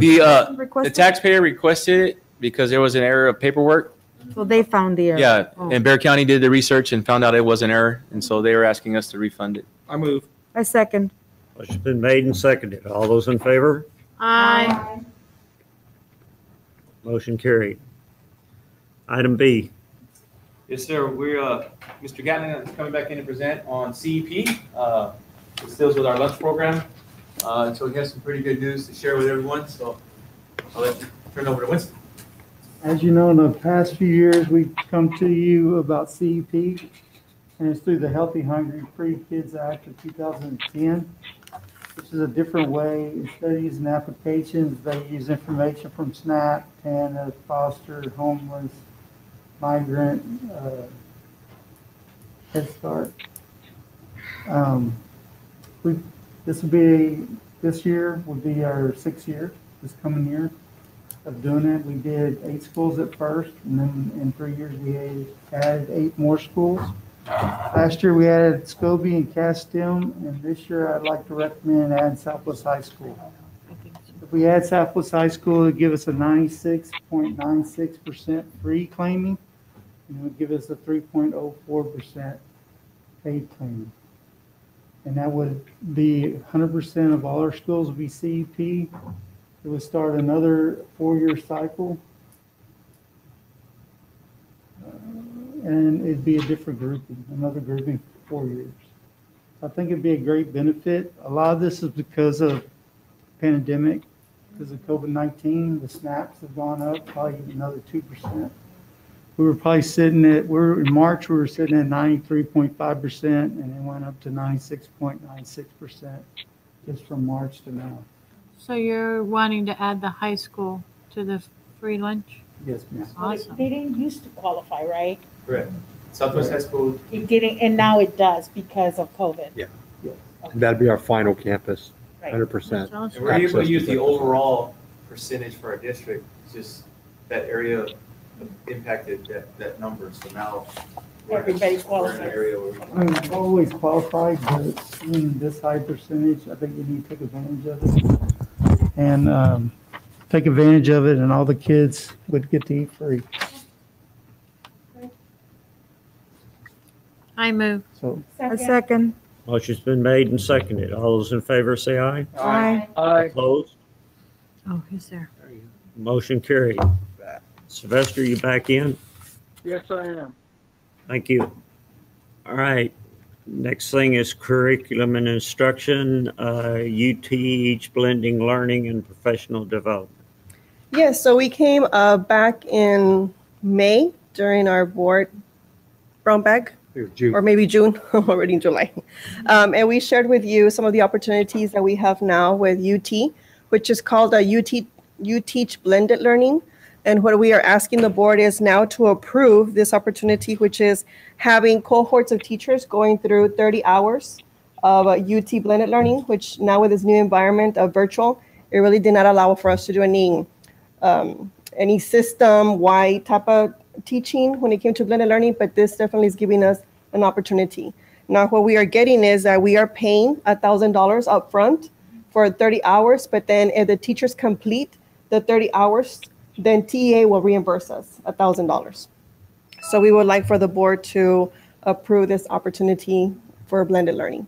P: The taxpayer requested it because there was an error of paperwork.
R: So they found the error.
P: Yeah,
R: Oh.
P: and Bexar County did the research and found out it was an error, and so they were asking us to refund it.
S: I move.
R: I second.
A: Motion's been made and seconded. All those in favor?
B: Aye.
A: Motion carried. Item B.
P: Yes, sir. We're Mr. Gatlin is coming back in to present on CEP. It deals with our lunch program. So he has some pretty good news to share with everyone. So I'll let you turn over to Winston.
T: As you know, in the past few years, we've come to you about CEP, and it's through the Healthy, Hungry, Free Kids Act of 2010. This is a different way. Instead of using applications, they use information from SNAP, TANF, foster, homeless, migrant, Head Start. This year will be our 6th year, this coming year, of doing it. We did 8 schools at first, and then in 3 years we added 8 more schools. Last year we added Scobie and Castem, and this year I'd like to recommend adding Southwest High School. If we add Southwest High School, it would give us a 96.96% free claiming, and it would give us a 3.04% paid claiming. And that would be 100% of all our schools would be CEP. It would start another 4-year cycle. And it'd be a different grouping, another grouping for 4 years. I think it'd be a great benefit. A lot of this is because of pandemic, because of COVID-19. The snaps have gone up probably another 2%. We were probably sitting at, in March, we were sitting at 93.5%, and it went up to 96.96% just from March to now.
B: So you're wanting to add the high school to the free lunch?
T: Yes, ma'am.
B: Awesome.
R: They didn't used to qualify, right?
P: Correct. Southwest High School.
R: It didn't, and now it does because of COVID.
K: Yeah. And that'd be our final campus,
R: Right.
K: 100%.
P: And we're able to use the overall percentage for our district. It's just that area impacted that number. So now
R: Everybody
P: we're in
R: qualifies.
P: an area where we
T: I've always qualified, but this high percentage, I think you need to take advantage of it. And take advantage of it, and all the kids would get to eat free.
B: I move.
T: So
R: A second.
A: Motion's been made and seconded. All those in favor say aye.
R: Aye.
A: Opposed?
B: Oh, he's there.
A: Motion carried. Sylvester, you back in?
H: Yes, I am.
A: Thank you. All right. Next thing is curriculum and instruction, UT blending learning and professional development.
L: Yes, so we came back in May during our board brown bag, or maybe June, I'm already in July. And we shared with you some of the opportunities that we have now with UT, which is called You Teach Blended Learning. And what we are asking the board is now to approve this opportunity, which is having cohorts of teachers going through 30 hours of UT blended learning, which now with this new environment of virtual, it really did not allow for us to do any any system-wide type of teaching when it came to blended learning, but this definitely is giving us an opportunity. Now, what we are getting is that we are paying $1,000 up front for 30 hours, but then if the teachers complete the 30 hours, then TEA will reimburse us $1,000. So we would like for the board to approve this opportunity for blended learning.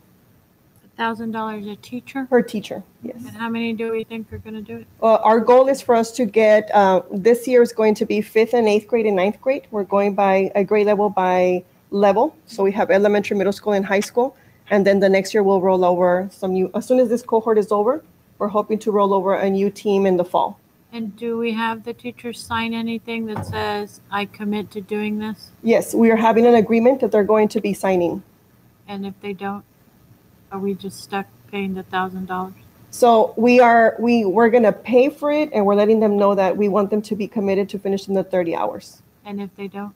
B: $1,000 a teacher?
L: Per teacher, yes.
B: And how many do we think are going to do it?
L: Our goal is for us to get, this year is going to be 5th and 8th grade and 9th grade. We're going by a grade level by level. So we have elementary, middle school, and high school. And then the next year we'll roll over some new, as soon as this cohort is over, we're hoping to roll over a new team in the fall.
B: And do we have the teachers sign anything that says, I commit to doing this?
L: Yes, we are having an agreement that they're going to be signing.
B: And if they don't, are we just stuck paying the $1,000?
L: So we're going to pay for it, and we're letting them know that we want them to be committed to finishing the 30 hours.
B: And if they don't?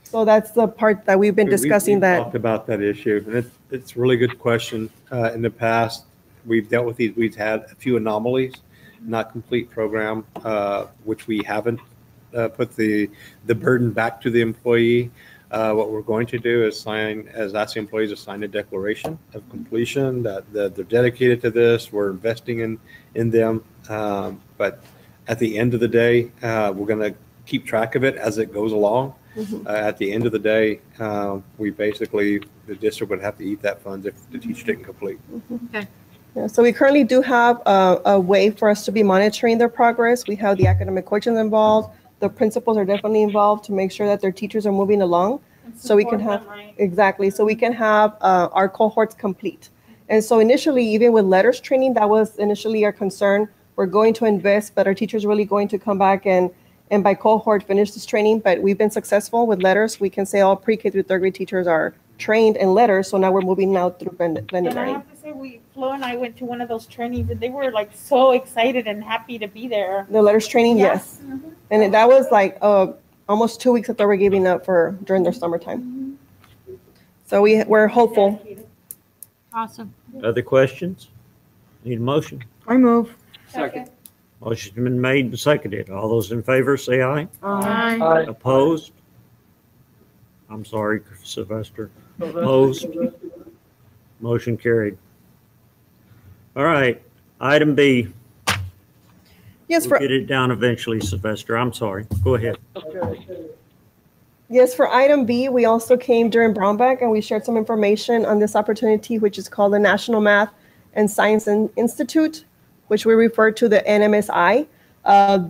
L: So that's the part that we've been discussing.
K: We talked about that issue, and it's a really good question. In the past, we've dealt with these. We've had a few anomalies, not complete program, which we haven't put the burden back to the employee. What we're going to do is ask the employees to sign a declaration of completion that they're dedicated to this. We're investing in them. But at the end of the day, we're going to keep track of it as it goes along. Mm-hmm. At the end of the day, the district would have to eat that funds if the teacher didn't complete.
L: Mm-hmm. Okay. Yeah, so we currently do have a way for us to be monitoring their progress. We have the academic coaches involved. The principals are definitely involved to make sure that their teachers are moving along. So we can have, exactly, so we can have our cohorts complete. And so initially, even with letters training, that was initially our concern. We're going to invest, but our teachers really going to come back and by cohort finish this training. But we've been successful with letters. We can say all pre-K through third grade teachers are trained in letters. So now we're moving now through blended learning.
R: I have to say, Flo and I went to one of those trainings, and they were like so excited and happy to be there.
L: The letters training, yes. Mm-hmm. And that was like almost 2 weeks that they were giving up during their summertime. Mm-hmm. So we're hopeful.
B: Awesome.
A: Other questions? Need a motion?
L: I move.
R: Second.
A: Motion's been made and seconded. All those in favor say aye.
B: Aye.
L: Aye.
A: Opposed? I'm sorry, Sylvester. Opposed? Motion carried. All right, item B.
L: Yes,
A: we'll get it down eventually, Sylvester. I'm sorry. Go ahead.
L: Okay. Yes, for item B, we also came during Brownback and we shared some information on this opportunity, which is called the National Math and Science Institute, which we refer to the NMSI.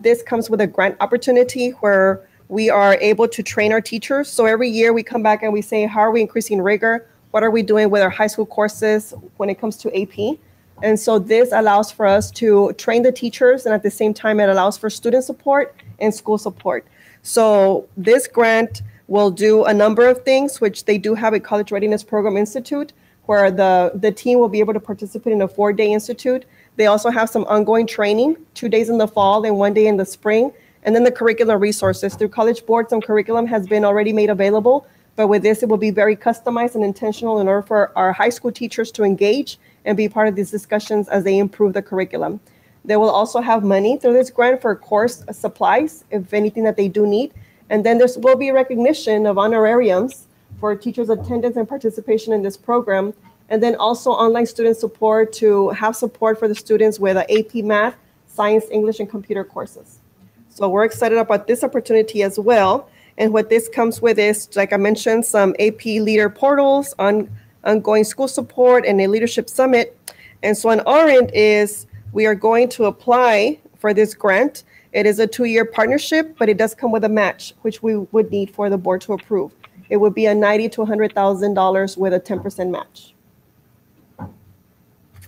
L: This comes with a grant opportunity where we are able to train our teachers. So every year we come back and we say, how are we increasing rigor? What are we doing with our high school courses when it comes to AP? And so this allows for us to train the teachers, and at the same time, it allows for student support and school support. So this grant will do a number of things, which they do have a College Readiness Program Institute, where the team will be able to participate in a 4-day institute. They also have some ongoing training, 2 days in the fall and 1 day in the spring. And then the curriculum resources. Through College Board, some curriculum has been already made available, but with this, it will be very customized and intentional in order for our high school teachers to engage and be part of these discussions as they improve the curriculum. They will also have money through this grant for course supplies, if anything that they do need. And then there will be recognition of honorariums for teachers' attendance and participation in this program. And then also online student support to have support for the students with AP Math, Science, English, and computer courses. So we're excited about this opportunity as well. And what this comes with is, like I mentioned, some AP leader portals, ongoing school support, and a leadership summit. And so on our end is we are going to apply for this grant. It is a 2-year partnership, but it does come with a match, which we would need for the board to approve. It would be a $90,000 to $100,000 with a 10% match.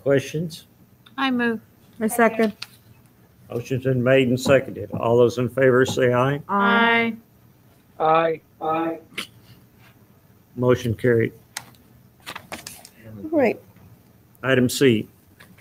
A: Questions?
B: I move.
L: I second.
A: Motion's been made and seconded. All those in favor say aye.
B: Aye.
S: Aye. Aye.
A: Motion carried.
L: All right.
A: Item C.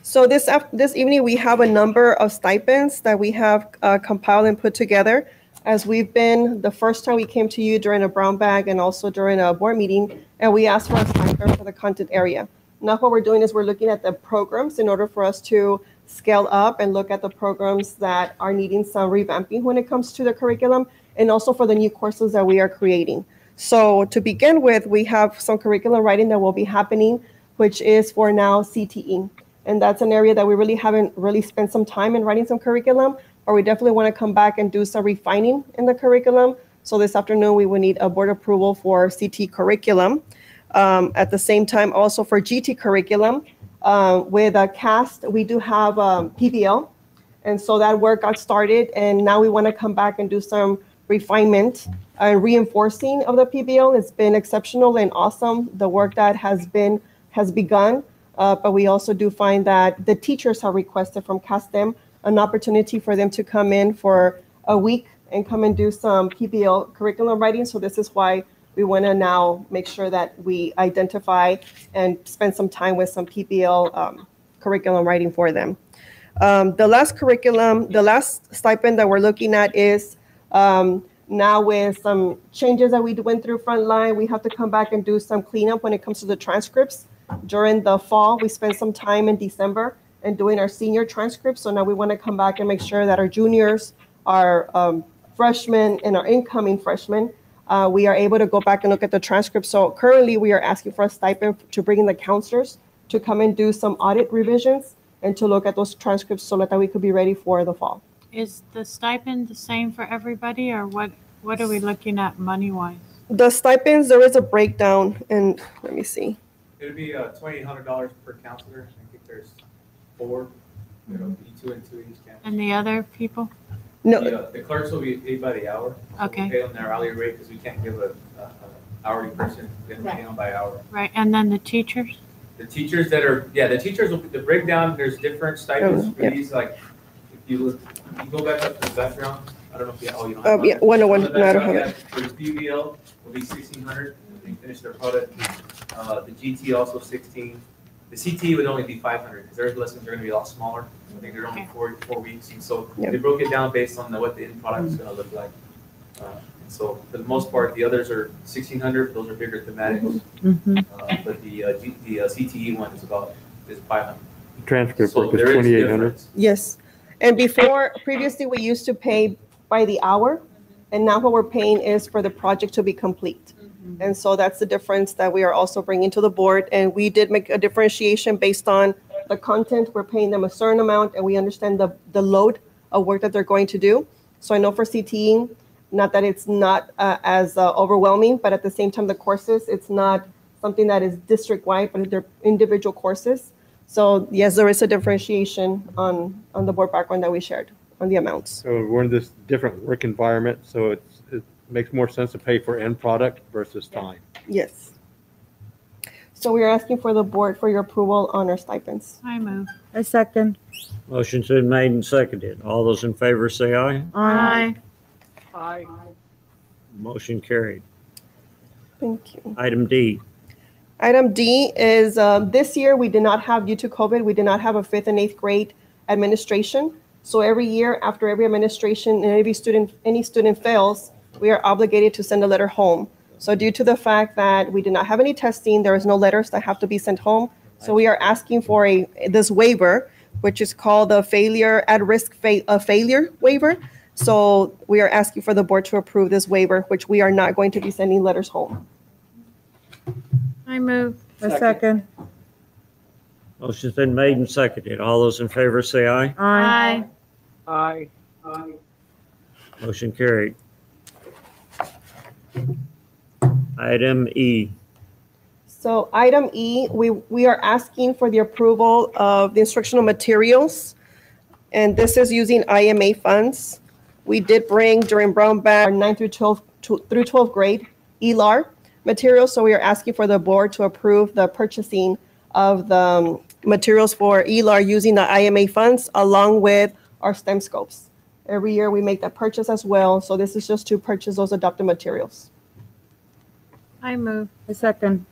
L: So this evening, we have a number of stipends that we have compiled and put together. As we've been, the first time we came to you during a brown bag and also during a board meeting, and we asked for a stipend for the content area. Now what we're doing is we're looking at the programs in order for us to scale up and look at the programs that are needing some revamping when it comes to the curriculum, and also for the new courses that we are creating. So to begin with, we have some curriculum writing that will be happening, which is for now CTE. And that's an area that we really haven't really spent some time in writing some curriculum, but we definitely want to come back and do some refining in the curriculum. So this afternoon, we will need a board approval for CT curriculum. At the same time, also for GT curriculum, with a CAST, we do have PBL. And so that work got started, and now we want to come back and do some refinement and reinforcing of the PBL. It's been exceptional and awesome, the work that has begun. But we also do find that the teachers have requested from CASTEM an opportunity for them to come in for a week and come and do some PBL curriculum writing. So this is why we want to now make sure that we identify and spend some time with some PBL curriculum writing for them. The last stipend that we're looking at is now with some changes that we went through Frontline, we have to come back and do some cleanup when it comes to the transcripts. During the fall, we spent some time in December and doing our senior transcripts. So now we want to come back and make sure that our juniors, our freshmen, and our incoming freshmen, we are able to go back and look at the transcripts. So currently we are asking for a stipend to bring in the counselors to come and do some audit revisions and to look at those transcripts so that we could be ready for the fall.
B: Is the stipend the same for everybody, or what are we looking at money-wise?
L: The stipends, there is a breakdown, and let me see.
P: It would be $2,800 per counselor. I think there's 4. It'll be 2 and 2 each counselor.
B: And the other people?
L: No.
P: The clerks will be paid by the hour.
B: Okay.
P: We'll pay them their hourly rate because we can't give a hourly person. We have to pay them by hour.
B: Right, and then the teachers?
P: The teachers that are, the teachers will, the breakdown, there's different stipends for these, like, if you look, you go back up to the background, I don't know if you, you don't have
L: yeah, 101, no, I don't have it.
P: For the BBL, will be 1,600, when they finish their product. The GT also 16. The CT would only be 500, because their lessons are gonna be a lot smaller. I think they're only 4 weeks, and so they broke it down based on what the end product is gonna look like. So for the most part, the others are 1,600, those are bigger thematics. But the CTE one is 500.
K: Transcript
P: So
K: work is
P: there is
K: 2,800.
L: Yes. And previously we used to pay by the hour, and now what we're paying is for the project to be complete. And so that's the difference that we are also bringing to the board. And we did make a differentiation based on the content. We're paying them a certain amount, and we understand the load of work that they're going to do. So I know for CTE, not that it's not as overwhelming, but at the same time, the courses, it's not something that is district-wide, but they're individual courses. So yes, there is a differentiation on the board background that we shared on the amounts.
K: So we're in this different work environment, so it makes more sense to pay for end product versus time.
L: Yes. So we are asking for the board for your approval on our stipends.
B: I move.
F: I second.
A: Motion's been made and seconded. All those in favor say aye.
B: Aye.
S: Aye.
A: Motion carried.
L: Thank you.
A: Item D.
L: Item D is this year we did not have, due to COVID, we did not have a 5th and 8th grade administration. So every year after every administration and any student fails, we are obligated to send a letter home. So due to the fact that we did not have any testing, there is no letters that have to be sent home. So we are asking for this waiver, which is called the at-risk failure waiver. So we are asking for the board to approve this waiver, which we are not going to be sending letters home.
B: I move.
F: I second.
A: Motion's been made and seconded. All those in favor say aye.
B: Aye.
S: Aye. Aye.
A: Motion carried. Item E.
L: So item E, we are asking for the approval of the instructional materials, and this is using IMA funds. We did bring during Brown Bag 9 through 12th grade ELAR materials, so we are asking for the board to approve the purchasing of the materials for ELAR using the IMA funds along with our STEM scopes. Every year we make that purchase as well, so this is just to purchase those adopted materials.
B: I move.
F: I second.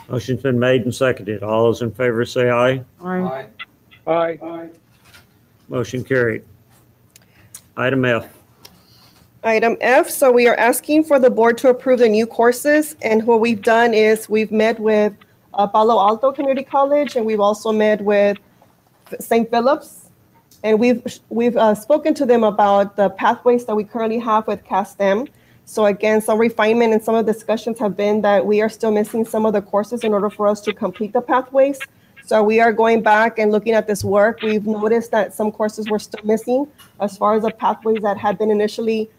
A: Motion's been made and seconded. All those in favor say aye.
F: Aye.
S: Aye. Aye.
A: Motion carried. Item F.
L: Item F, so we are asking for the board to approve the new courses, and what we've done is we've met with Palo Alto Community College, and we've also met with St. Philip's. And we've spoken to them about the pathways that we currently have with CASTEM. So again, some refinement and some of the discussions have been that we are still missing some of the courses in order for us to complete the pathways. So we are going back and looking at this work. We've noticed that some courses were still missing as far as the pathways that had been initially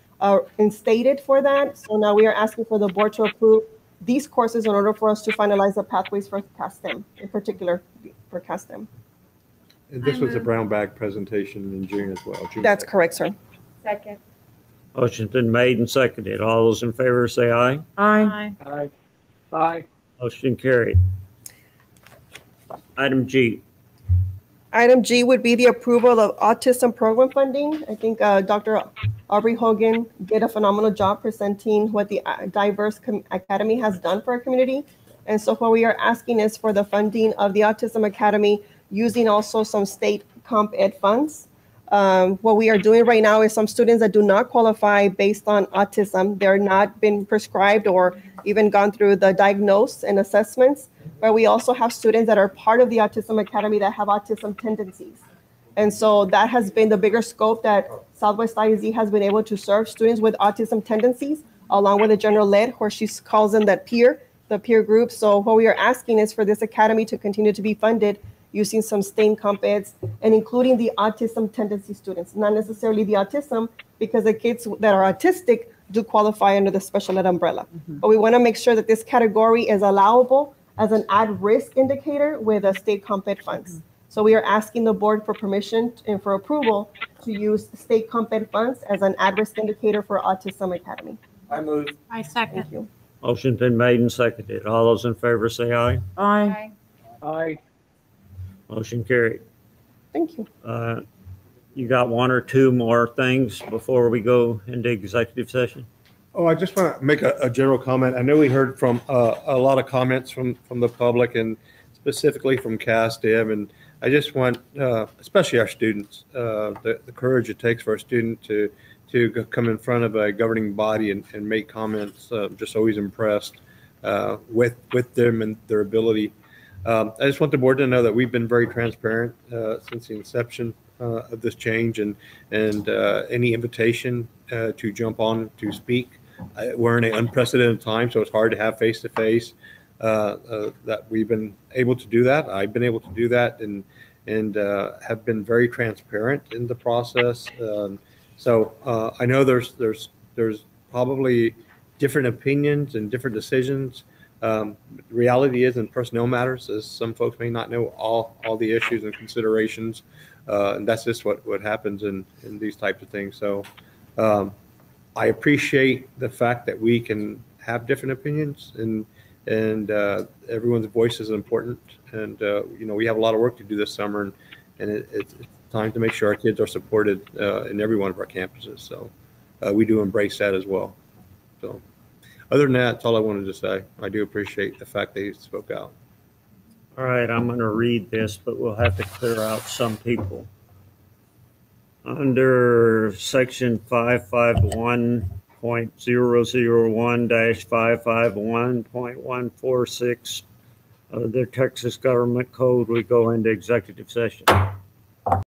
L: instated for that. So now we are asking for the board to approve these courses in order for us to finalize the pathways for CASTEM, in particular for CASTEM.
K: And this was a brown bag presentation in June as well.
L: That's correct, sir.
R: Second.
A: Motion's been made and seconded. All those in favor say aye.
B: Aye.
S: Aye. Aye.
A: Motion carried. Item G.
L: Item G would be the approval of autism program funding. I think Dr. Aubrey Hogan did a phenomenal job presenting what the Diverse Academy has done for our community. And so what we are asking is for the funding of the Autism Academy using also some state comp ed funds. What we are doing right now is some students that do not qualify based on autism. They're not been prescribed or even gone through the diagnosis and assessments. But we also have students that are part of the Autism Academy that have autism tendencies. And so that has been the bigger scope that Southwest ISD has been able to serve students with autism tendencies, along with the general ed, where she calls them the peer group. So what we are asking is for this academy to continue to be funded using some state comp eds and including the autism tendency students, not necessarily the autism, because the kids that are autistic do qualify under the special ed umbrella. But we want to make sure that this category is allowable as an at-risk indicator with a state comp ed funds. So we are asking the board for permission and for approval to use state comp ed funds as an at-risk indicator for Autism Academy.
S: I move.
B: I second.
L: Thank you.
A: Motion's been made and seconded. All those in favor say aye.
B: Aye.
S: Aye.
A: Motion carried.
L: Thank you.
A: You got one or two more things before we go into executive session?
K: Oh, I just want to make a general comment. I know we heard from a lot of comments from the public and specifically from CASTEM, and I just want, especially our students, the courage it takes for a student to come in front of a governing body and make comments. Just always impressed with them and their ability. I just want the board to know that we've been very transparent since the inception of this change, and any invitation to jump on to speak. We're in an unprecedented time, so it's hard to have face-to-face. That we've been able to do that. I've been able to do that, and have been very transparent in the process. So I know there's probably different opinions and different decisions. The reality is, in personnel matters, is some folks may not know all the issues and considerations, and that's just what happens in these types of things. So I appreciate the fact that we can have different opinions, and everyone's voice is important. And we have a lot of work to do this summer, and it's time to make sure our kids are supported in every one of our campuses. So we do embrace that as well. So other than that, that's all I wanted to say. I do appreciate the fact that you spoke out.
A: All right, I'm going to read this, but we'll have to clear out some people. Under section 551.001-551.146 of the Texas Government Code, we go into executive session.